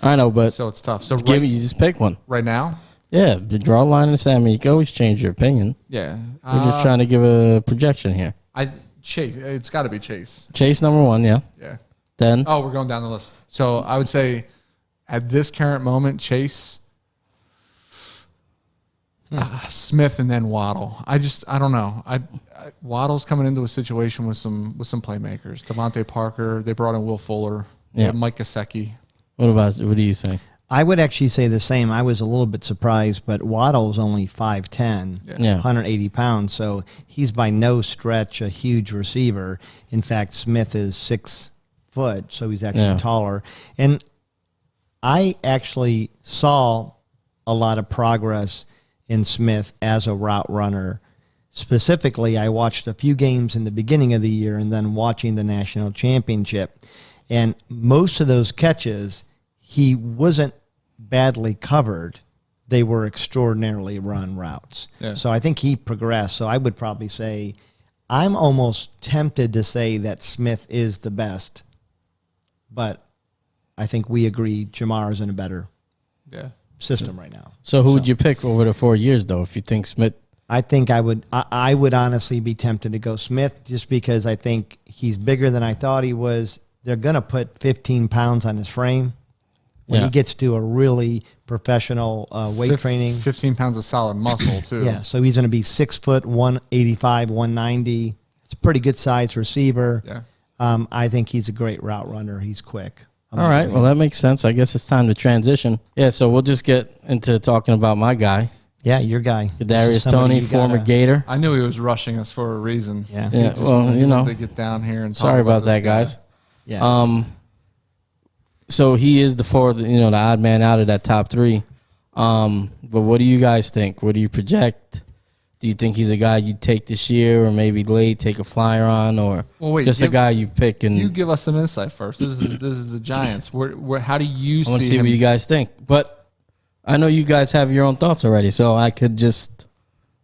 I know, but so it's tough. So you just pick one right now. Yeah, you draw a line in the sand. I mean, you can always change your opinion. Yeah, we're just trying to give a projection here. Chase, it's got to be Chase. Chase number one, yeah. Yeah. Then we're going down the list. So I would say at this current moment, Chase. Smith and then Waddle. I don't know. Waddle's coming into a situation with some playmakers. Devontae Parker. They brought in Will Fuller. Yeah. Mike Gesicki. What do you think? I would actually say the same. I was a little bit surprised, but Waddle's only 5'10", 180 pounds, so he's by no stretch a huge receiver. In fact, Smith is 6 foot, so he's actually taller. And I actually saw a lot of progress in Smith as a route runner. Specifically, I watched a few games in the beginning of the year and then watching the national championship. And most of those catches, he wasn't badly covered. They were extraordinarily run routes. Yeah. So I think he progressed. So I would probably say I'm almost tempted to say that Smith is the best, but I think we agree Jamar is in a better system right now. So who would you pick over the 4 years, though, if you think Smith? I think I would honestly be tempted to go Smith just because I think he's bigger than I thought he was. They're going to put 15 pounds on his frame. when he gets to a really professional weight training. 15 pounds of solid muscle, too. Yeah, so he's going to be 6 foot, 185, 190. It's a pretty good size receiver. Yeah. I think he's a great route runner. He's quick. All right, well, that makes sense. I guess it's time to transition. Yeah, so we'll just get into talking about my guy. Yeah, your guy. Kadarius Toney, former Gator. I knew he was rushing us for a reason. Yeah. Well, you know. To get down here and sorry about that, guy. guys. Yeah. So he is the odd man out of that top three. But what do you guys think? What do you project? Do you think he's a guy you'd take this year, or maybe late take a flyer on, or just a guy you pick? And you give us some insight first. This is the Giants. How do you see? I want to see what you guys think. But I know you guys have your own thoughts already, so I could just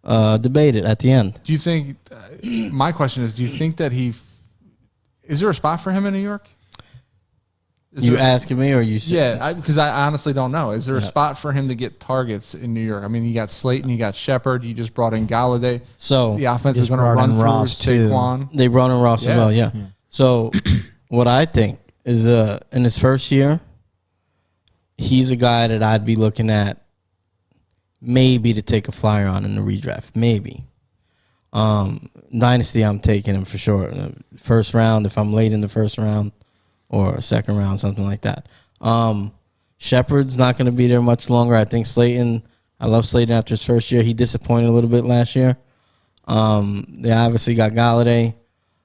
debate it at the end. Do you think? My question is: do you think that is there a spot for him in New York? You asking me, or you? Yeah, because I honestly don't know. Is there a spot for him to get targets in New York? I mean, you got Slayton, you got Shepard, you just brought in Galladay. So the offense is going to run through Ross Saquon. They brought in Ross as well, yeah. So what I think is in his first year, he's a guy that I'd be looking at maybe to take a flyer on in the redraft, maybe. Dynasty, I'm taking him for sure. First round, if I'm late in the first round, or a second round, something like that. Shepard's not going to be there much longer. I think Slayton, I love Slayton after his first year. He disappointed a little bit last year. They obviously got Galladay.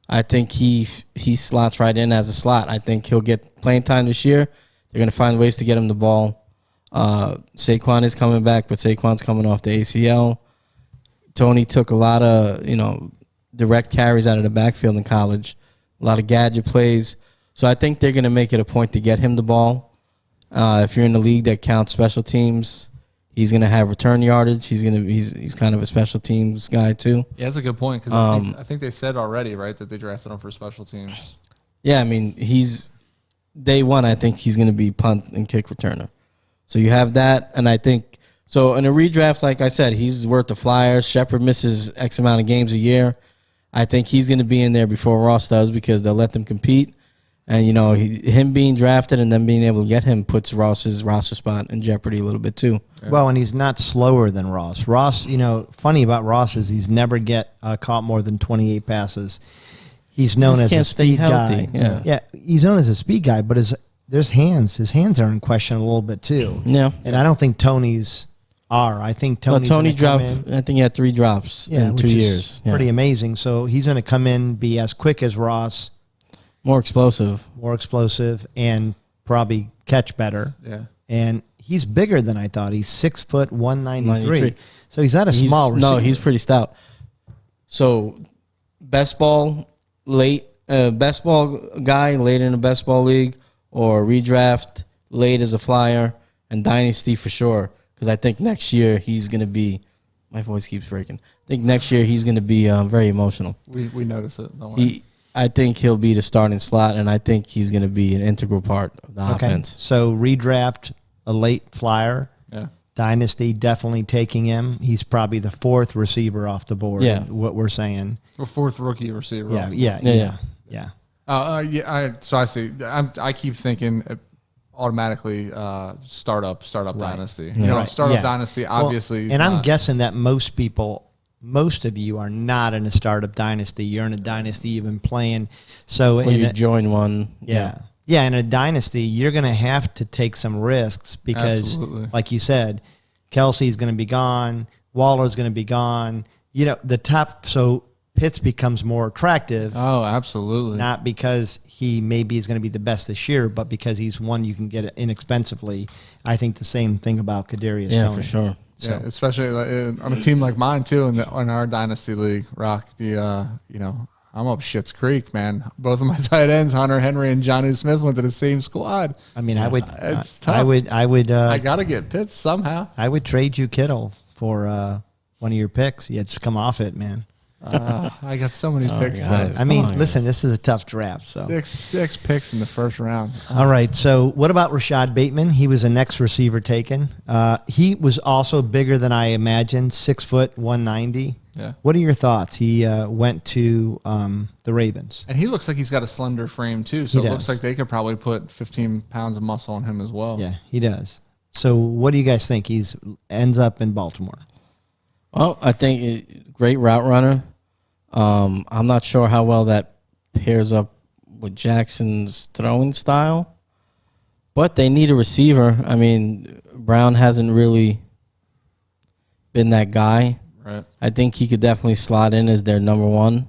I think he slots right in as a slot. I think he'll get playing time this year. They're going to find ways to get him the ball. Saquon is coming back, but Saquon's coming off the ACL. Toney took a lot of, direct carries out of the backfield in college, a lot of gadget plays. So I think they're going to make it a point to get him the ball. If you're in the league that counts special teams, he's going to have return yardage. He's kind of a special teams guy too. Yeah, that's a good point because I think they said already, right, that they drafted him for special teams. Yeah, I mean, he's day one. I think he's going to be punt and kick returner. So you have that, and I think so in a redraft, like I said, he's worth the flyer. Shepard misses X amount of games a year. I think he's going to be in there before Ross does because they'll let them compete. And, him being drafted and then being able to get him puts Ross's roster spot in jeopardy a little bit, too. Yeah. Well, and he's not slower than Ross. Ross, funny about Ross is he's never caught more than 28 passes. He's known as a speed guy. Yeah, he's known as a speed guy, but his hands are in question a little bit, too. Yeah. And I don't think Tony's are. I think Tony dropped, I think he had 3 drops in 2 years. Yeah. Pretty amazing. So he's going to come in, be as quick as Ross. More explosive, and probably catch better. Yeah, and he's bigger than I thought. He's 6 foot 193. So he's not a small receiver. No, he's pretty stout. So best ball guy late in the best ball league, or redraft late as a flyer, and dynasty for sure. Because I think next year he's going to be. My voice keeps breaking. I think next year he's going to be very emotional. We notice it. Don't worry. I think he'll be the starting slot, and I think he's going to be an integral part of the offense. So redraft, a late flyer. Yeah. Dynasty, definitely taking him. He's probably the 4th receiver off the board. Yeah. What we're saying. Or 4th rookie receiver. Yeah. So I see. I keep thinking automatically startup dynasty. Yeah. Startup dynasty, obviously. And I'm guessing that most of you are not in a startup dynasty. You're in a dynasty you've been playing. So you join one. Yeah. In a dynasty, you're going to have to take some risks because, like you said, Kelsey's going to be gone. Waller's going to be gone. So Pitts becomes more attractive. Oh, absolutely. Not because he maybe is going to be the best this year, but because he's one you can get inexpensively. I think the same thing about Kadarius Toney. Yeah, for sure. So. Yeah, especially on a team like mine too, in our dynasty league, Rock. I'm up Schitt's Creek, man. Both of my tight ends, Hunter Henry and Jonnu Smith, went to the same squad. I mean, It's tough. I would. I gotta get Pitts somehow. I would trade you Kittle for one of your picks. You had to come off it, man. I got so many picks. I mean, listen, this is a tough draft. So six picks in the first round. All right. So what about Rashad Bateman? He was the next receiver taken. He was also bigger than I imagined. 6 foot 190. Yeah. What are your thoughts? He went to the Ravens. And he looks like he's got a slender frame, too. So He it looks does. like they could probably put 15 pounds of muscle on him as well. Yeah, he does. So what do you guys think? Ends up in Baltimore. Well, I think great route runner. I'm not sure how well that pairs up with Jackson's throwing style, but they need a receiver. I mean, Brown hasn't really been that guy. Right. I think he could definitely slot in as their number one.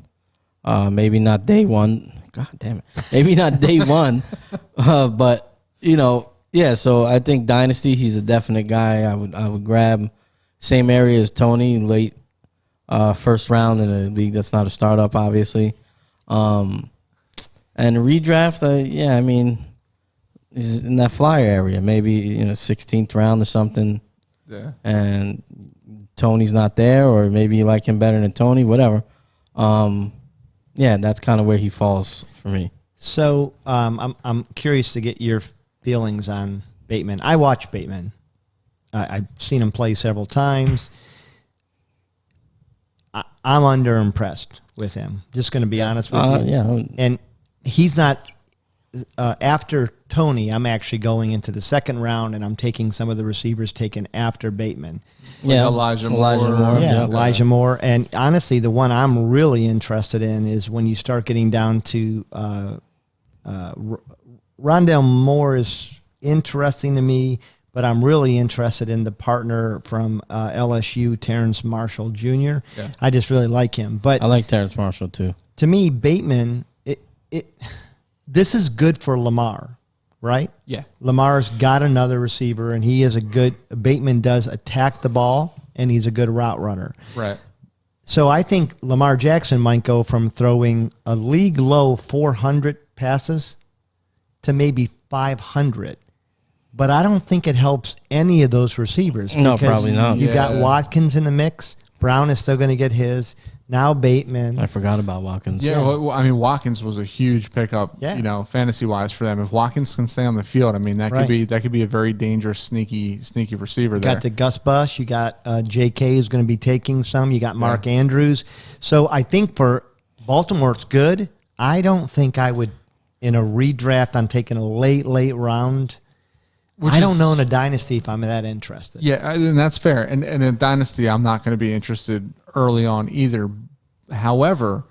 Maybe not day one. God damn it. Maybe not day one. But, yeah, so I think Dynasty, he's a definite guy. I would grab same area as Tony, late first round in a league that's not a startup, obviously. And redraft, I mean, he's in that flyer area, maybe 16th round or something. Yeah. And Tony's not there, or maybe you like him better than Tony, whatever. Yeah, that's kind of where he falls for me. So I'm curious to get your feelings on Bateman. I watch Bateman. I've seen him play several times. I'm underimpressed with him. Just going to be honest with you. Yeah. And he's not. After Tony, I'm actually going into the second round, and I'm taking some of the receivers taken after Bateman. Yeah, Elijah Moore. Yeah, Elijah Moore. And honestly, the one I'm really interested in is when you start getting down to Rondale Moore is interesting to me, but I'm really interested in the partner from LSU, Terrence Marshall Jr. Yeah. I just really like him. But I like Terrence Marshall too. to me, Bateman, this is good for Lamar, right? Yeah. Lamar's got another receiver, and he is Bateman does attack the ball, and he's a good route runner. Right. So I think Lamar Jackson might go from throwing a league low 400 passes to maybe 500. But I don't think it helps any of those receivers. No, because probably not. You got Watkins in the mix. Brown is still going to get his. Now Bateman. I forgot about Watkins. Yeah, well, I mean, Watkins was a huge pickup, fantasy wise for them. If Watkins can stay on the field, I mean, that could be a very dangerous, sneaky receiver there. You got the Gus Bus. You got J.K. who's going to be taking some. You got Mark Andrews. So I think for Baltimore, it's good. I don't think I would, in a redraft, I'm taking a late round. I don't know in a dynasty if I'm that interested. Yeah, and that's fair. And in a dynasty, I'm not going to be interested early on either. However,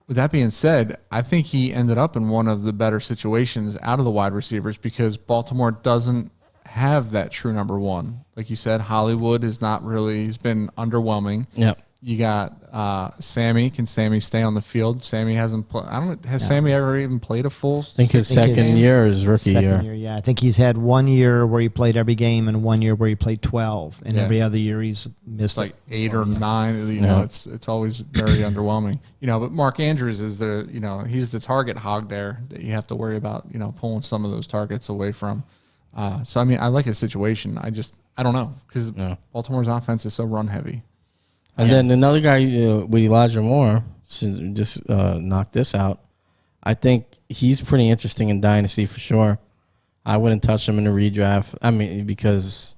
with that being said, I think he ended up in one of the better situations out of the wide receivers because Baltimore doesn't have that true number one. Like you said, Hollywood is not really, he's been underwhelming. Yep. You got Sammy. Can Sammy stay on the field? Sammy hasn't played. Has Sammy ever even played a full? I think his second year is rookie year. Yeah, I think he's had 1 year where he played every game and 1 year where he played 12, and every other year he's missed like 8 or 9. You know, it's always very underwhelming. But Mark Andrews is he's the target hog there that you have to worry about. Pulling some of those targets away from. So I mean, I like his situation. I don't know because Baltimore's offense is so run heavy. And then another guy with Elijah Moore, just knock this out. I think he's pretty interesting in Dynasty for sure. I wouldn't touch him in the redraft. I mean, because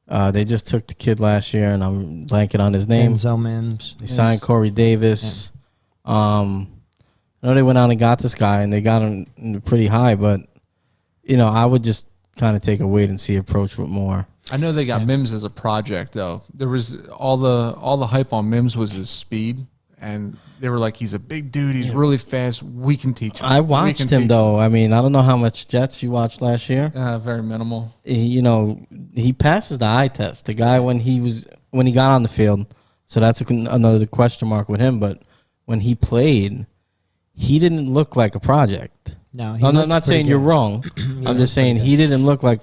they just took the kid last year, and I'm blanking on his name. Enzo Mims. They signed Corey Davis. Yeah. I know they went out and got this guy, and they got him pretty high, but, I would just kind of take a wait-and-see approach with Moore. I know they got Mims as a project though. There was all the hype on Mims was his speed, and they were like, he's a big dude, he's really fast. We can teach him. I watched him though. I mean, I don't know how much Jets you watched last year. Very minimal. He passes the eye test. The guy when he got on the field, so that's another question mark with him. But when he played, he didn't look like a project. No, I'm not saying you're wrong. I'm just saying he didn't look like.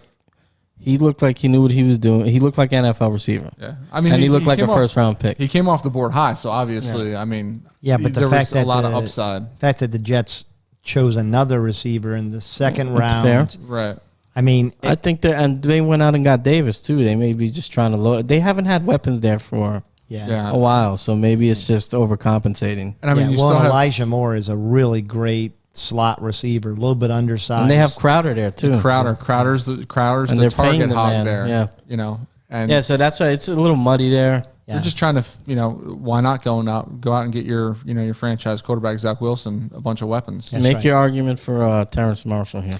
He looked like he knew what he was doing. He looked like an NFL receiver. Yeah, I mean, and he looked like a first-round pick. He came off the board high, so obviously, I mean, but there was a lot of upside. The fact that the Jets chose another receiver in the second round, fair. Right? I mean, I think they went out and got Davis too. They may be just trying to load. They haven't had weapons there for a while, so maybe it's just overcompensating. And I mean, Elijah Moore is a really great slot receiver, a little bit undersized. And they have Crowder there too. Crowder's the target hog there. Yeah. And so that's why it's a little muddy there. You're just trying to, why not go out and get your franchise quarterback, Zach Wilson, a bunch of weapons. Make your argument for Terrence Marshall here.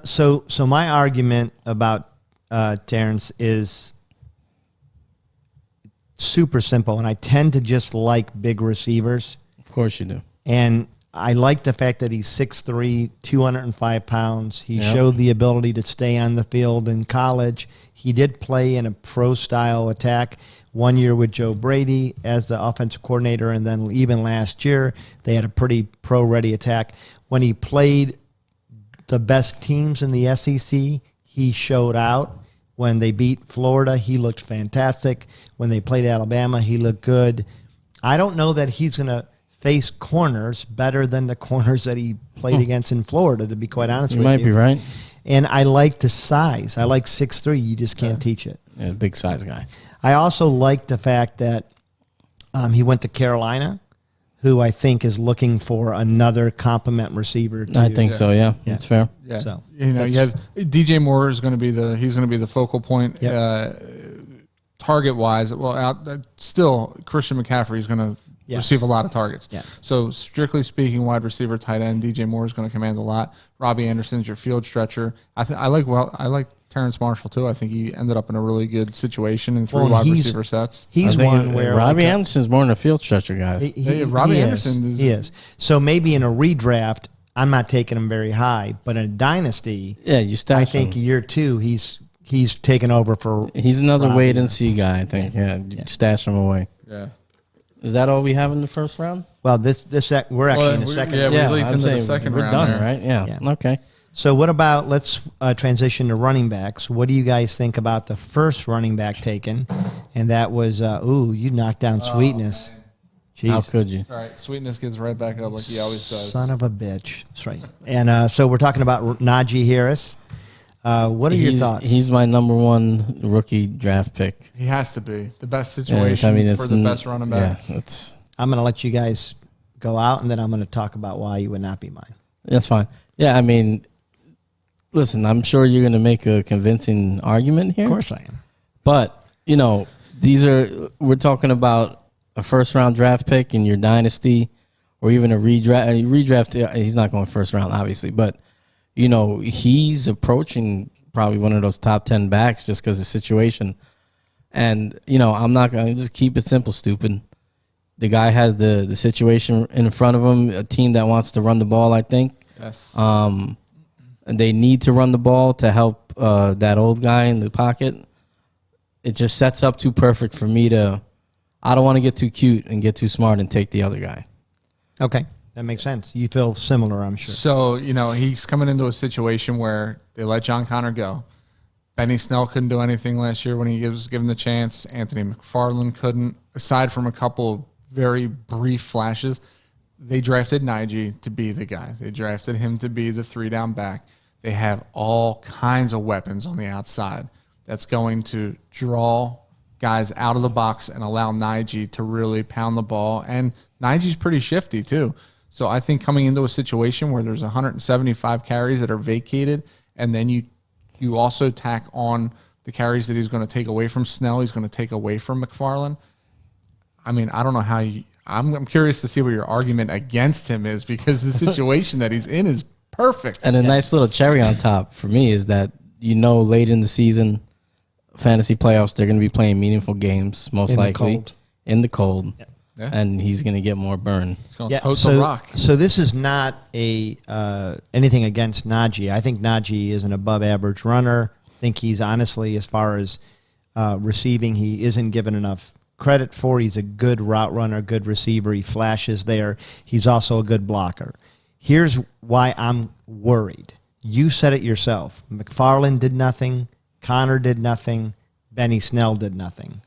So my argument about Terrence is super simple, and I tend to just like big receivers. Of course you do. And I like the fact that he's 6'3", 205 pounds. He showed the ability to stay on the field in college. He did play in a pro-style attack 1 year with Joe Brady as the offensive coordinator, and then even last year they had a pretty pro-ready attack. When he played the best teams in the SEC, he showed out. When they beat Florida, he looked fantastic. When they played Alabama, he looked good. I don't know that he's going to face corners better than the corners that he played against in Florida, to be quite honest with you. You might be right. And I like the size. I like 6'3". You just can't teach it. Yeah, big size guy. I also like the fact that he went to Carolina, who I think is looking for another complement receiver. I think so. Yeah, that's fair. Yeah. So you have DJ Moore is going to be the focal point. Yep. Target wise, still Christian McCaffrey is going to receive a lot of targets. Yeah. So strictly speaking, wide receiver, tight end, DJ Moore is going to command a lot. Robbie Anderson's your field stretcher. I like Terrence Marshall too. I think he ended up in a really good situation in three wide receiver sets. He's one where Robbie Anderson's more than a field stretcher, guys. Robbie Anderson is. So maybe in a redraft, I'm not taking him very high, but in a dynasty, you stash I think him. year 2 he's taken over for. He's another Robbie. wait and see guy. I think. Yeah, stash him away. Yeah. Is that all we have in the first round? Well, we're actually in the second. Yeah, we leaked into the second we're round. Done, there. right? Yeah. Okay. So what about, let's transition to running backs. What do you guys think about the first running back taken? And that was, you knocked down Sweetness. Jeez. How could you? All right, Sweetness gets right back up like he always does. Son of a bitch. That's right. And so we're talking about Najee Harris. What are your thoughts? He's my number one rookie draft pick. He has to be the best situation for the best running back. Yeah, I'm going to let you guys go out, and then I'm going to talk about why you would not be mine. That's fine. Yeah, I mean, listen, I'm sure you're going to make a convincing argument here. Of course I am. But, we're talking about a first round draft pick in your dynasty or even a redraft. He's not going first round, obviously, but he's approaching probably one of those top 10 backs just because of the situation. And, I'm not going to just keep it simple, stupid. The guy has the situation in front of him, a team that wants to run the ball, I think. Yes. And they need to run the ball to help that old guy in the pocket. It just sets up too perfect for me I don't want to get too cute and get too smart and take the other guy. Okay. That makes sense. You feel similar, I'm sure. So, he's coming into a situation where they let John Connor go. Benny Snell couldn't do anything last year when he was given the chance. Anthony McFarland couldn't. Aside from a couple of very brief flashes, they drafted Najee to be the guy. They drafted him to be the 3-down back. They have all kinds of weapons on the outside that's going to draw guys out of the box and allow Najee to really pound the ball. And Najee's pretty shifty, too. So I think coming into a situation where there's 175 carries that are vacated, and then you also tack on the carries that he's going to take away from Snell, he's going to take away from McFarland. I mean, I don't know how I'm curious to see what your argument against him is, because the situation that he's in is perfect. And a nice little cherry on top for me is that, late in the season, fantasy playoffs, they're going to be playing meaningful games, most likely. In the cold. Yeah. Yeah. And he's going to get more burn. He's going to tote the rock. So this is not anything against Najee. I think Najee is an above-average runner. I think he's honestly, as far as receiving, he isn't given enough credit for. He's a good route runner, good receiver. He flashes there. He's also a good blocker. Here's why I'm worried. You said it yourself. McFarland did nothing. Connor did nothing. Benny Snell did nothing.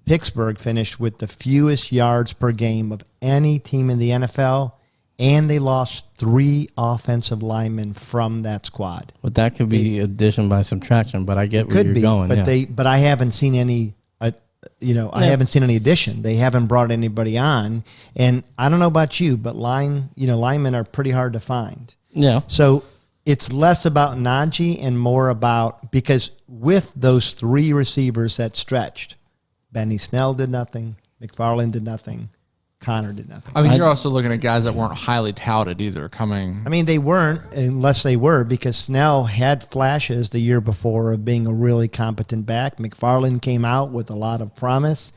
Pittsburgh finished with the fewest yards per game of any team in the NFL, and they lost 3 offensive linemen from that squad. But that could be addition by subtraction, but I get where you're going. But I haven't seen any I haven't seen any addition. They haven't brought anybody on, and I don't know about you, but linemen are pretty hard to find. Yeah. So it's less about Najee and more about, because with those 3 receivers that stretched, Benny Snell did nothing. McFarland did nothing. Connor did nothing. I mean, you're also looking at guys that weren't highly touted either coming. I mean, they weren't unless they were, because Snell had flashes the year before of being a really competent back. McFarland came out with a lot of promise.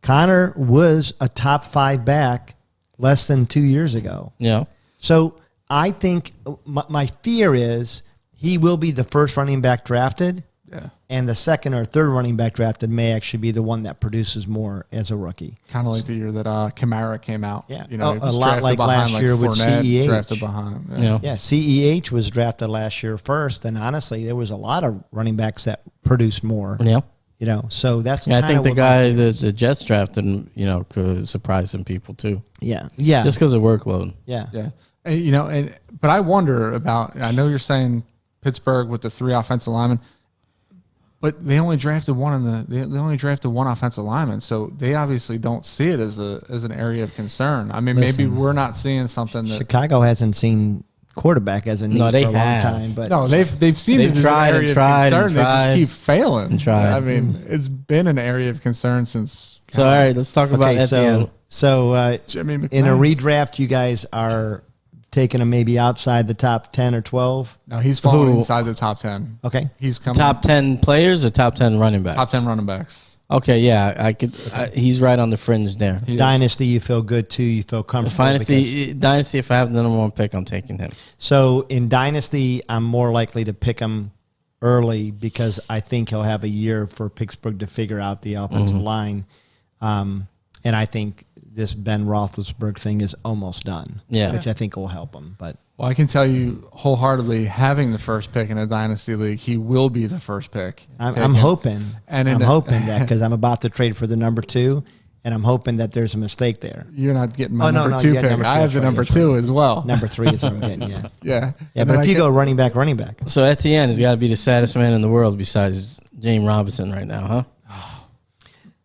Connor was a top 5 back less than 2 years ago. Yeah. So I think my fear is he will be the first running back drafted. Yeah. And the second or third running back drafted may actually be the one that produces more as a rookie. Kind of like the year that Kamara came out. Yeah. You know, a lot like last year with CEH. Drafted behind. Yeah, CEH was drafted last year first, and honestly, there was a lot of running backs that produced more. Yeah. You know, so that's I think the guy that the Jets drafted, you know, could surprise some people too. Yeah. Yeah. Just because of workload. Yeah. Yeah. And, you know, but I wonder about, I know you're saying Pittsburgh with the 3 offensive linemen, but they only drafted one they only drafted one offensive lineman, so they obviously don't see it as an area of concern. I mean, maybe we're not seeing something that Chicago hasn't seen quarterback as a need for a long time, but no, they've seen it as an area of concern. They just keep failing. I mean, it's been an area of concern since. So all right, let's talk about Etienne. So Jimmy McMahon. In a redraft, you guys are taking him maybe outside the top 10 or 12? No, he's falling inside the top 10. Okay. He's coming. Top 10 players or top 10 running backs? Top 10 running backs. Okay, yeah, he's right on the fringe there. Dynasty, you feel good too. You feel comfortable. Dynasty, if I have the number 1 pick, I'm taking him. So in Dynasty, I'm more likely to pick him early because I think he'll have a year for Pittsburgh to figure out the offensive line. And I think this Ben Roethlisberger thing is almost done, which I think will help him. But well, I can tell you wholeheartedly, having the first pick in a dynasty league, he will be the first pick. I'm hoping, I'm hoping that because I'm about to trade for the number 2, and I'm hoping that there's a mistake there. You're not getting my number 2 pick. I have the number 2 as well. Number 3 is what I'm getting. Yeah. But if you go running back. So Etienne has got to be the saddest man in the world besides James Robinson right now, huh?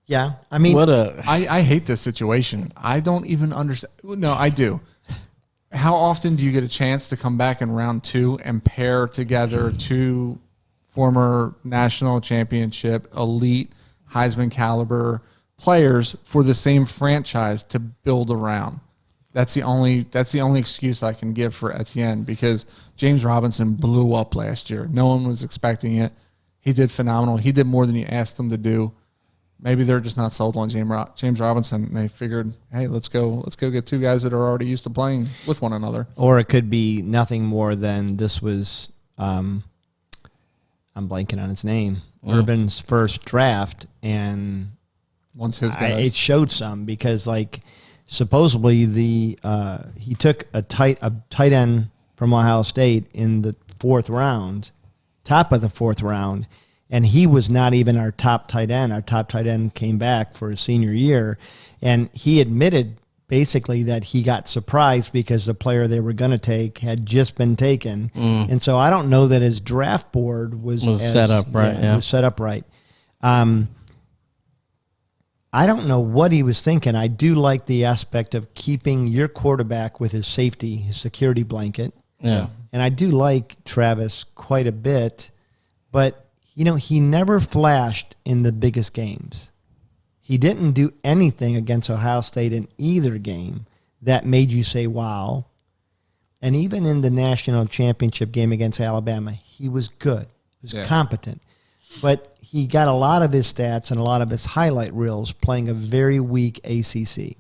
Yeah, I mean, I hate this situation. I don't even understand. No, I do. How often do you get a chance to come back in round 2 and pair together 2 former national championship, elite, Heisman caliber players for the same franchise to build around? That's the only excuse I can give for Etienne, because James Robinson blew up last year. No one was expecting it. He did phenomenal. He did more than you asked him to do. Maybe they're just not sold on James Robinson. And they figured, hey, let's go get 2 guys that are already used to playing with one another. Or it could be nothing more than this was, I'm blanking on his name, Urban's first draft, and once his guys. It showed some because supposedly he took a tight end from Ohio State in the 4th round, top of the 4th round. And he was not even our top tight end. Our top tight end came back for his senior year. And he admitted basically that he got surprised because the player they were going to take had just been taken. And so I don't know that his draft board was set up right. Was set up right. I don't know what he was thinking. I do like the aspect of keeping your quarterback with his safety, his security blanket. Yeah. And I do like Travis quite a bit. But you know, he never flashed in the biggest games. He didn't do anything against Ohio State in either game that made you say, wow. And even in the national championship game against Alabama, he was good. He was competent. But he got a lot of his stats and a lot of his highlight reels playing a very weak ACC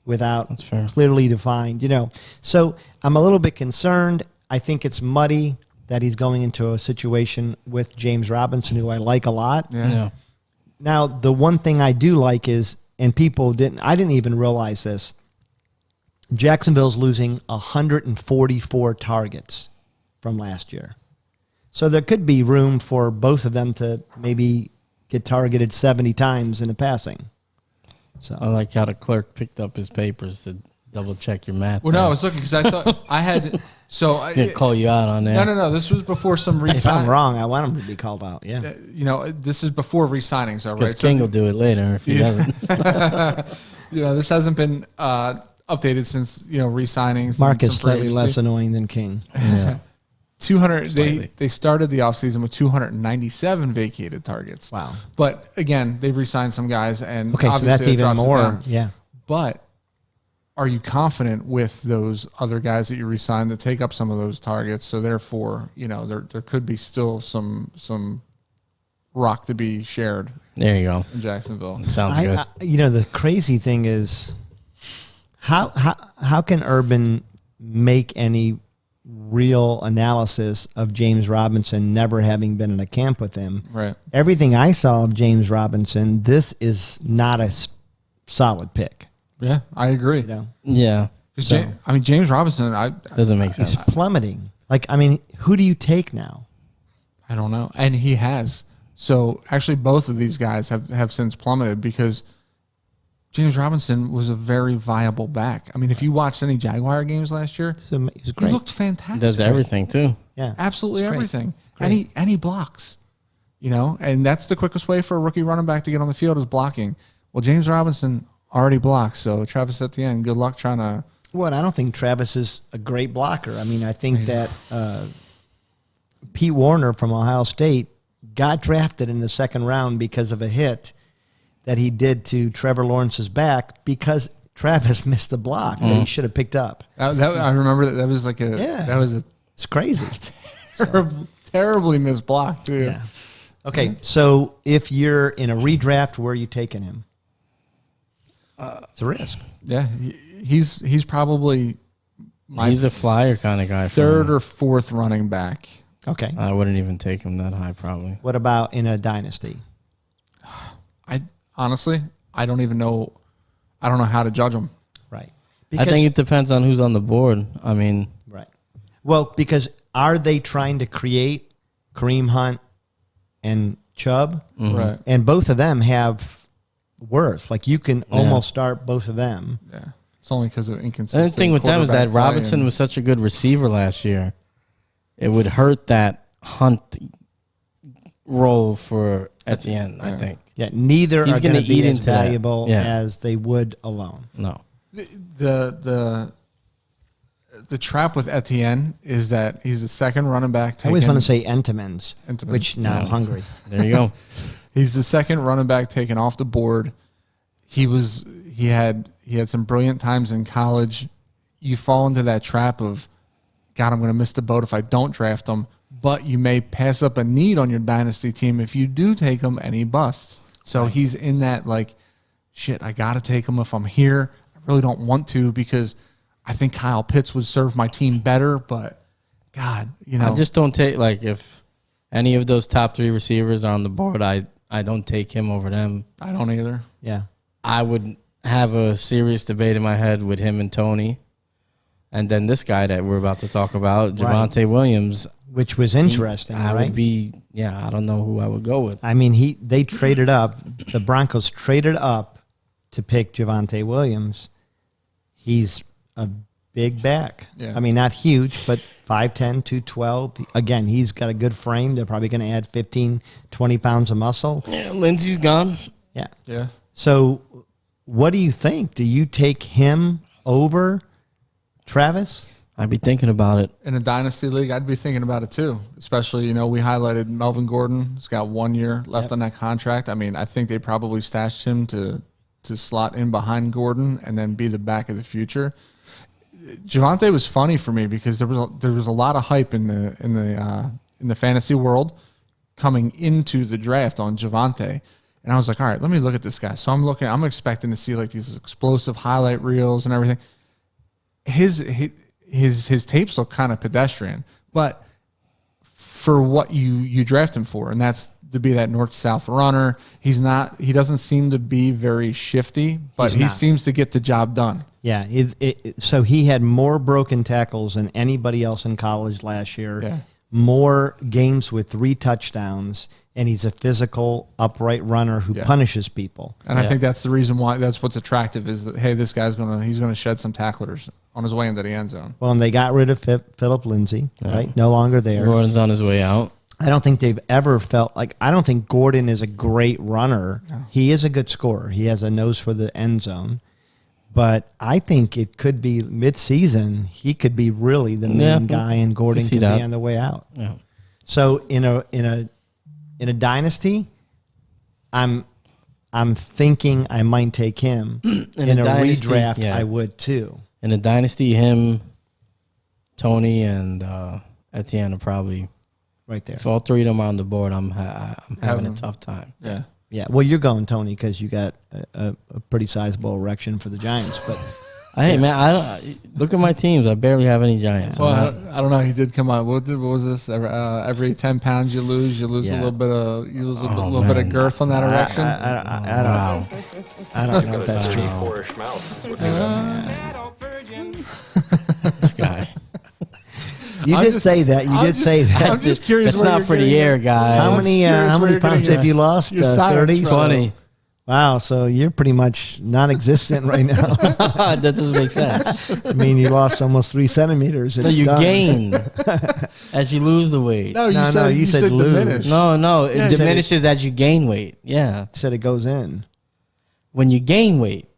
without clearly defined, you know. So I'm a little bit concerned. I think it's muddy that he's going into a situation with James Robinson, who I like a lot. Yeah. Now, the one thing I do like is, and I didn't even realize this, Jacksonville's losing 144 targets from last year. So there could be room for both of them to maybe get targeted 70 times in the passing. So I like how the clerk picked up his papers to double check your math. Well, no, I was looking because I thought I had. So I gonna call you out on that. No. This was before some If re-signing. I'm wrong, I want him to be called out. Yeah. You know, this is before re-signings, all right? Because King will do it later if he doesn't. You know, this hasn't been updated since re-signings. Mark is slightly less annoying than King. Yeah. 200. They started the offseason with 297 vacated targets. Wow. But again, they've re-signed some guys, and okay, so that's even more. Yeah. But are you confident with those other guys that you re-signed to take up some of those targets? So therefore, there could be still some rock to be shared. There you go. In Jacksonville. Sounds good. The crazy thing is how can Urban make any real analysis of James Robinson never having been in a camp with him? Right. Everything I saw of James Robinson, this is not a solid pick. Yeah, I agree. Yeah. James Robinson, doesn't make sense. He's plummeting. Who do you take now? I don't know. And he has. So actually both of these guys have since plummeted because James Robinson was a very viable back. I mean, if you watched any Jaguar games last year, he's great. He looked fantastic. Does everything too. Yeah. Absolutely everything. Great. And he blocks. And that's the quickest way for a rookie running back to get on the field is blocking. Well, James Robinson already blocks, so Travis Etienne, good luck trying to. Well, I don't think Travis is a great blocker. I mean, I think that Pete Warner from Ohio State got drafted in the second round because of a hit that he did to Trevor Lawrence's back because Travis missed the block that he should have picked up. I remember that was like it's crazy. Terribly missed block too. Yeah. Okay, so if you're in a redraft, where are you taking him? It's a risk. Yeah, he's probably he's a flyer kind of guy. Third or fourth running back. Okay. I wouldn't even take him that high probably. What about in a dynasty? Honestly, I don't even know. I don't know how to judge him. Right. I think it depends on who's on the board. I mean. Right. Well, because are they trying to create Kareem Hunt and Chubb? Mm-hmm. Right. And both of them have worth. You can almost start both of them. Yeah. It's only because of inconsistent. And the thing with them is that Robinson was such a good receiver last year. It would hurt that Hunt role for Etienne, I think. Yeah, neither He's are going to be as into valuable as they would alone. No. The trap with Etienne is that he's the second running back. I always want to say Entenmann's, which now I'm hungry. There you go. He's the second running back taken off the board. He had some brilliant times in college. You fall into that trap of, God, I'm going to miss the boat if I don't draft him. But you may pass up a need on your dynasty team if you do take him and he busts. So he's in that shit, I got to take him if I'm here. I really don't want to because I think Kyle Pitts would serve my team better. But, God, I just don't take, if any of those top three receivers are on the board, I don't take him over them. I don't either. Yeah. I would have a serious debate in my head with him and Tony. And then this guy that we're about to talk about, Javonte Williams. Which was interesting, I would be, I don't know who I would go with. I mean, they traded up. The Broncos traded up to pick Javonte Williams. He's a big back. Yeah. I mean, not huge, but 5'10", 212. Again, he's got a good frame. They're probably going to add 15, 20 pounds of muscle. Yeah, Lindsey's gone. Yeah. Yeah. So what do you think? Do you take him over Travis? I'd be thinking about it. In a dynasty league, I'd be thinking about it too. Especially, we highlighted Melvin Gordon. He's got 1 year left on that contract. I mean, I think they probably stashed him to slot in behind Gordon and then be the back of the future. Javonte was funny for me because there was a lot of hype in the fantasy world coming into the draft on Javonte. And I was like, all right, let me look at this guy. So I'm expecting to see these explosive highlight reels and everything. His tapes look kind of pedestrian, but for what you draft him for, and that's to be that north-south runner, he doesn't seem to be very shifty, but he seems to get the job done. Yeah, so he had more broken tackles than anybody else in college last year. Yeah. More games with 3 touchdowns, and he's a physical, upright runner who punishes people. And I think that's the reason why that's what's attractive is that, hey, this guy's he's gonna shed some tacklers on his way into the end zone. Well, and they got rid of Philip Lindsay, right? No longer there. Gordon's on his way out. I don't think they've ever felt I don't think Gordon is a great runner. No. He is a good scorer. He has a nose for the end zone. But I think it could be mid-season. He could be really the main guy, and Gordon could be on the way out. Yeah. So in a dynasty, I'm thinking I might take him. In a dynasty, redraft, I would too. In a dynasty, him, Tony, and Etienne are probably right there. If all three of them are on the board, I'm having a tough time. Yeah. Yeah. Well, you're going Tony because you got a pretty sizable erection for the Giants, but. Hey man, I don't look at my teams. I barely have any Giants. Well, I don't know. He did come out. What was this? Every 10 pounds you lose a little bit of bit of girth on that erection. I don't know if that's true. This guy. You did say that. I'm just curious. It's not for the air, guys. How many pounds have you lost? 30, 20. Wow, so you're pretty much non-existent right now. That doesn't make sense. I mean, you lost almost 3 centimeters. No, you gain as you lose the weight. No, you said lose. Diminish. No, it diminishes as you gain weight. Yeah, you said it goes in when you gain weight.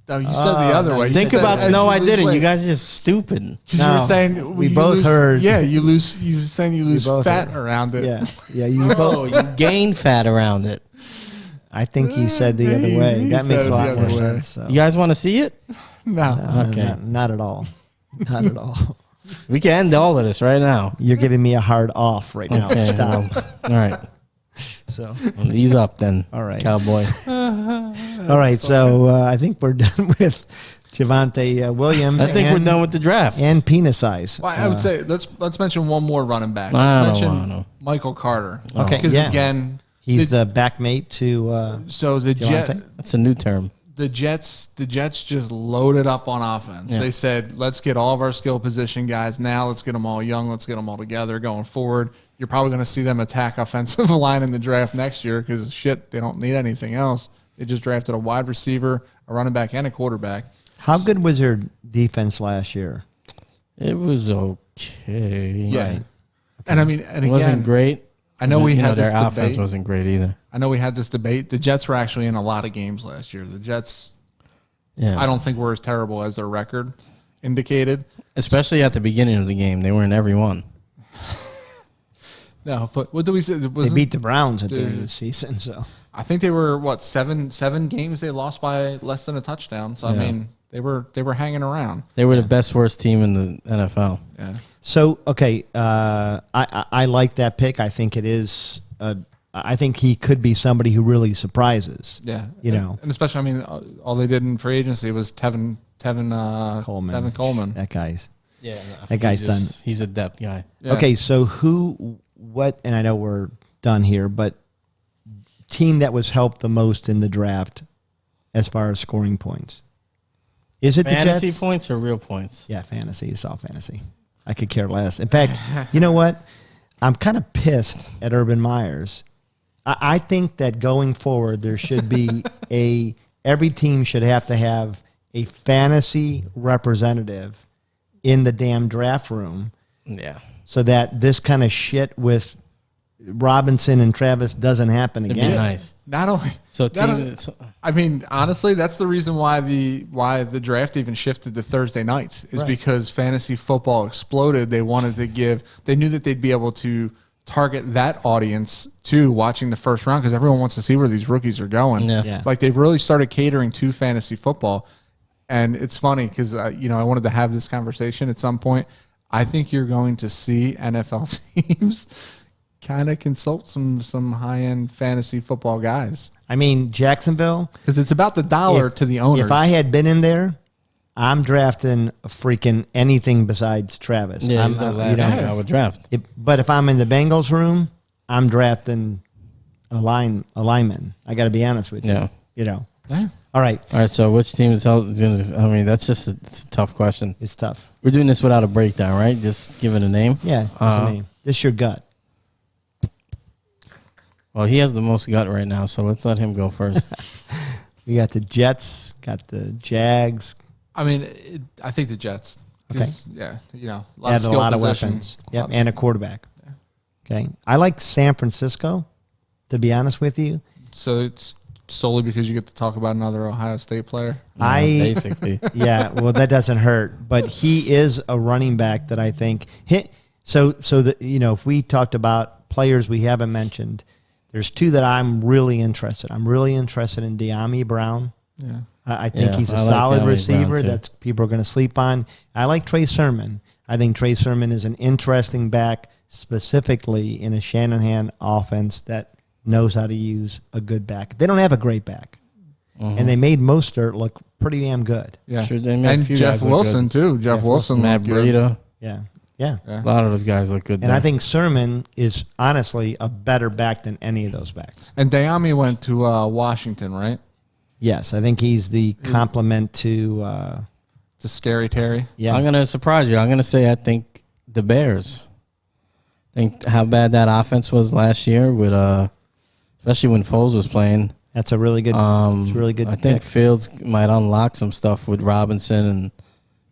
No, you said the other way. Think about. No, I didn't. Weight. You guys are just stupid. Because you were saying we both heard. Yeah, you lose. You were saying you lose fat around it. Yeah. You gain fat around it. I think he said the other way. That makes a lot more sense. So. You guys want to see it? No. Okay. Not at all. Not at all. We can end all of this right now. You're giving me a hard off right now. Okay, Stop. Well, all right. So ease up then. All right, cowboy. All right. So I think we're done with Javonte Williams. I think we're done with the draft and penis size. Well, I would say let's mention one more running back. Let's mention Michael Carter. Okay. Because again. He's the backmate to. So the Jets. That's a new term. The Jets just loaded up on offense. Yeah. They said, "Let's get all of our skill position guys now. Let's get them all young. Let's get them all together going forward." You're probably going to see them attack offensive line in the draft next year because they don't need anything else. They just drafted a wide receiver, a running back, and a quarterback. How good was your defense last year? It was okay. Yeah, right. And I mean, and it wasn't great. I know we had this their debate. Offense wasn't great either. I know we had this debate. The Jets were actually in a lot of games last year. The Jets, I don't think were as terrible as their record indicated. Especially at the beginning of the game. They were in every one. No, but what do we say? They beat the Browns at the end of the season. So I think they were, seven games they lost by less than a touchdown. So, I mean, they were hanging around. They were the best, worst team in the NFL. Yeah. So, okay, I like that pick. I think it is. I think he could be somebody who really surprises. Yeah, and especially, I mean, all they did in free agency was Tevin Coleman. Tevin Coleman. That guy's He's done. He's a depth guy. Yeah. Okay, so what? And I know we're done here, but team that was helped the most in the draft as far as scoring points. Is it fantasy the Jets? Points or real points? Yeah, fantasy. It's all fantasy. I could care less. In fact, you know what? I'm kind of pissed at Urban Meyers. I think that going forward, there should be every team should have to have a fantasy representative in the damn draft room. Yeah. So that this kind of shit with Robinson and Travis doesn't happen again. It'd be nice. Not only I mean, honestly, that's the reason why the draft even shifted to Thursday nights is because fantasy football exploded. They knew that they'd be able to target that audience to watching the first round because everyone wants to see where these rookies are going. Yeah. Like they've really started catering to fantasy football. And it's funny because, I wanted to have this conversation at some point. I think you're going to see NFL teams kind of consult some high-end fantasy football guys. I mean, Jacksonville. Because it's about the dollar to the owners. If I had been in there, I'm drafting freaking anything besides Travis. Yeah, he's the last thing I would draft. But if I'm in the Bengals room, I'm drafting a lineman. I got to be honest with you. Yeah. Yeah. All right. So which team is held? I mean, that's just it's a tough question. It's tough. We're doing this without a breakdown, right? Just give it a name. Yeah, just a name. Just your gut. Well, he has the most gut right now, so let's let him go first. We got the Jets, got the Jags. I mean, I think the Jets. Okay. Yeah, a lot of weapons. Yep, and a quarterback. Yeah. Okay. I like San Francisco, to be honest with you. So it's solely because you get to talk about another Ohio State player? Basically. Yeah, well, that doesn't hurt. But he is a running back that I think if we talked about players we haven't mentioned, there's two that I'm really interested. I'm really interested in De'Ami Brown. Yeah. I think he's a solid receiver that people are going to sleep on. I like Trey Sermon. I think Trey Sermon is an interesting back, specifically in a Shanahan offense that knows how to use a good back. They don't have a great back. And they made Mostert look pretty damn good. Yeah. Sure, they made and Jeff Wilson, too. Jeff Wilson. Matt Breida. Yeah. A lot of those guys look good. And I think Sermon is honestly a better back than any of those backs. And De'Ami went to Washington, right? Yes, I think he's the complement to Scary Terry. Yeah. I'm going to surprise you. I'm going to say I think the Bears. Think how bad that offense was last year with especially when Foles was playing. That's a really good I think Fields might unlock some stuff with Robinson and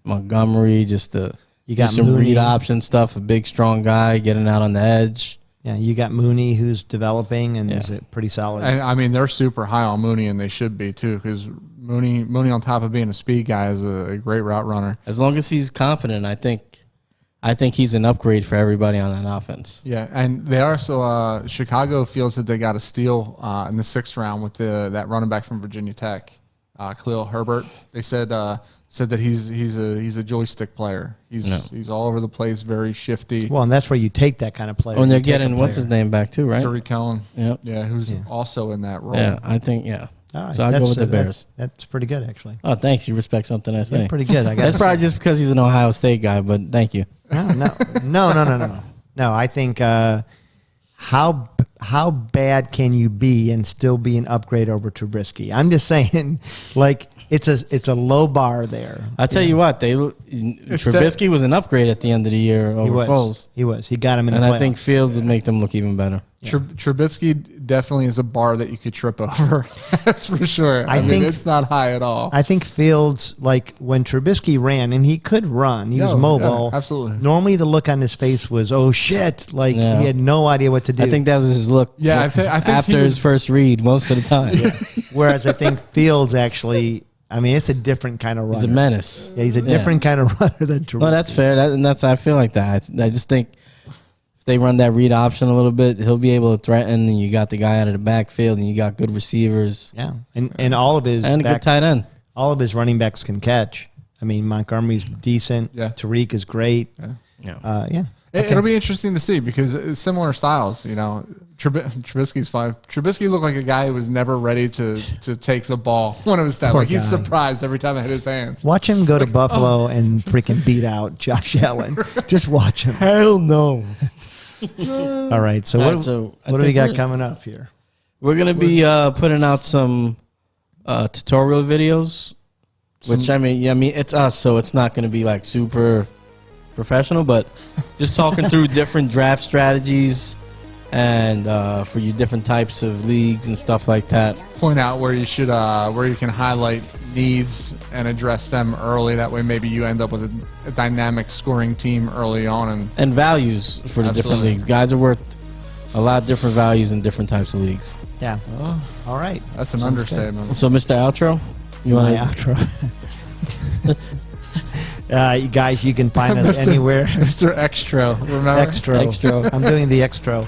Montgomery, just to you got some Mooney. read option stuff, a big strong guy getting out on the edge. Yeah, you got Mooney who's developing and is pretty solid. And, I mean, they're super high on Mooney, and they should be too, because Mooney on top of being a speed guy is a great route runner. As long as he's confident, I think he's an upgrade for everybody on that offense. Yeah, and they are so Chicago feels that they got a steal in the 6th round with that running back from Virginia Tech, Khalil Herbert. They said that he's a joystick player. He's all over the place, very shifty. Well, and that's where you take that kind of player. Oh, and they're getting what's his name back too, right? Tariq Cohen. Yep. Yeah, who's also in that role. Yeah, I think Right, so I'll go with the Bears. That's pretty good, actually. Oh, thanks. You respect something I say. Yeah, pretty good. That's probably just because he's an Ohio State guy, but thank you. No. I think how bad can you be and still be an upgrade over Trubisky? I'm just saying, like it's a low bar there. I'll tell you what, Trubisky was an upgrade at the end of the year over Foles. He was. He got him in the And playoffs. I think Fields would make them look even better. Yeah. Trubisky definitely is a bar that you could trip over. That's for sure. I mean, it's not high at all. I think Fields, like when Trubisky ran, and he could run, he was mobile. Yeah, absolutely. Normally the look on his face was, oh shit, like he had no idea what to do. I think that was his look. Yeah, I think after his first read most of the time. Whereas I think Fields actually, I mean, it's a different kind of runner. He's a menace. Yeah, he's a different kind of runner than Trubisky. No, that's fair. I feel like that. I just think if they run that read option a little bit, he'll be able to threaten, and you got the guy out of the backfield, and you got good receivers. Yeah, and all of his and a good tight end. All of his running backs can catch. I mean, Montgomery's decent. Yeah. Tariq is great. Yeah. It'll be interesting to see because it's similar styles. You know, Trubisky's fine. Trubisky looked like a guy who was never ready to take the ball when it was that. Like he's surprised every time it hit his hands. Watch him go to Buffalo and freaking beat out Josh Allen. Just watch him. Hell no. All right. So what do we got coming up here? We're gonna be putting out some tutorial videos, which I mean it's us, so it's not gonna be like super professional, but just talking through different draft strategies and for you different types of leagues and stuff like that. Point out where you should where you can highlight needs and address them early. That way maybe you end up with a dynamic scoring team early on and values for the different leagues. Guys are worth a lot of different values in different types of leagues. Yeah. All right. That's an understatement. So Mr. Outro, you want my outro? You guys, you can find us anywhere. Mr. Extra, remember? Extra. I'm doing the extra.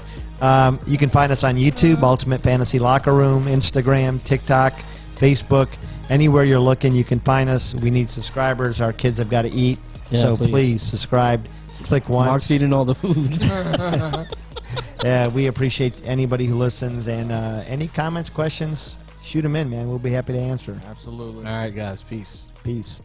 You can find us on YouTube, Ultimate Fantasy Locker Room, Instagram, TikTok, Facebook. Anywhere you're looking, you can find us. We need subscribers. Our kids have got to eat. Yeah, so please subscribe. Click once. Mark's eating all the food. We appreciate anybody who listens. And any comments, questions, shoot them in, man. We'll be happy to answer. Absolutely. All right, guys. Peace. Peace.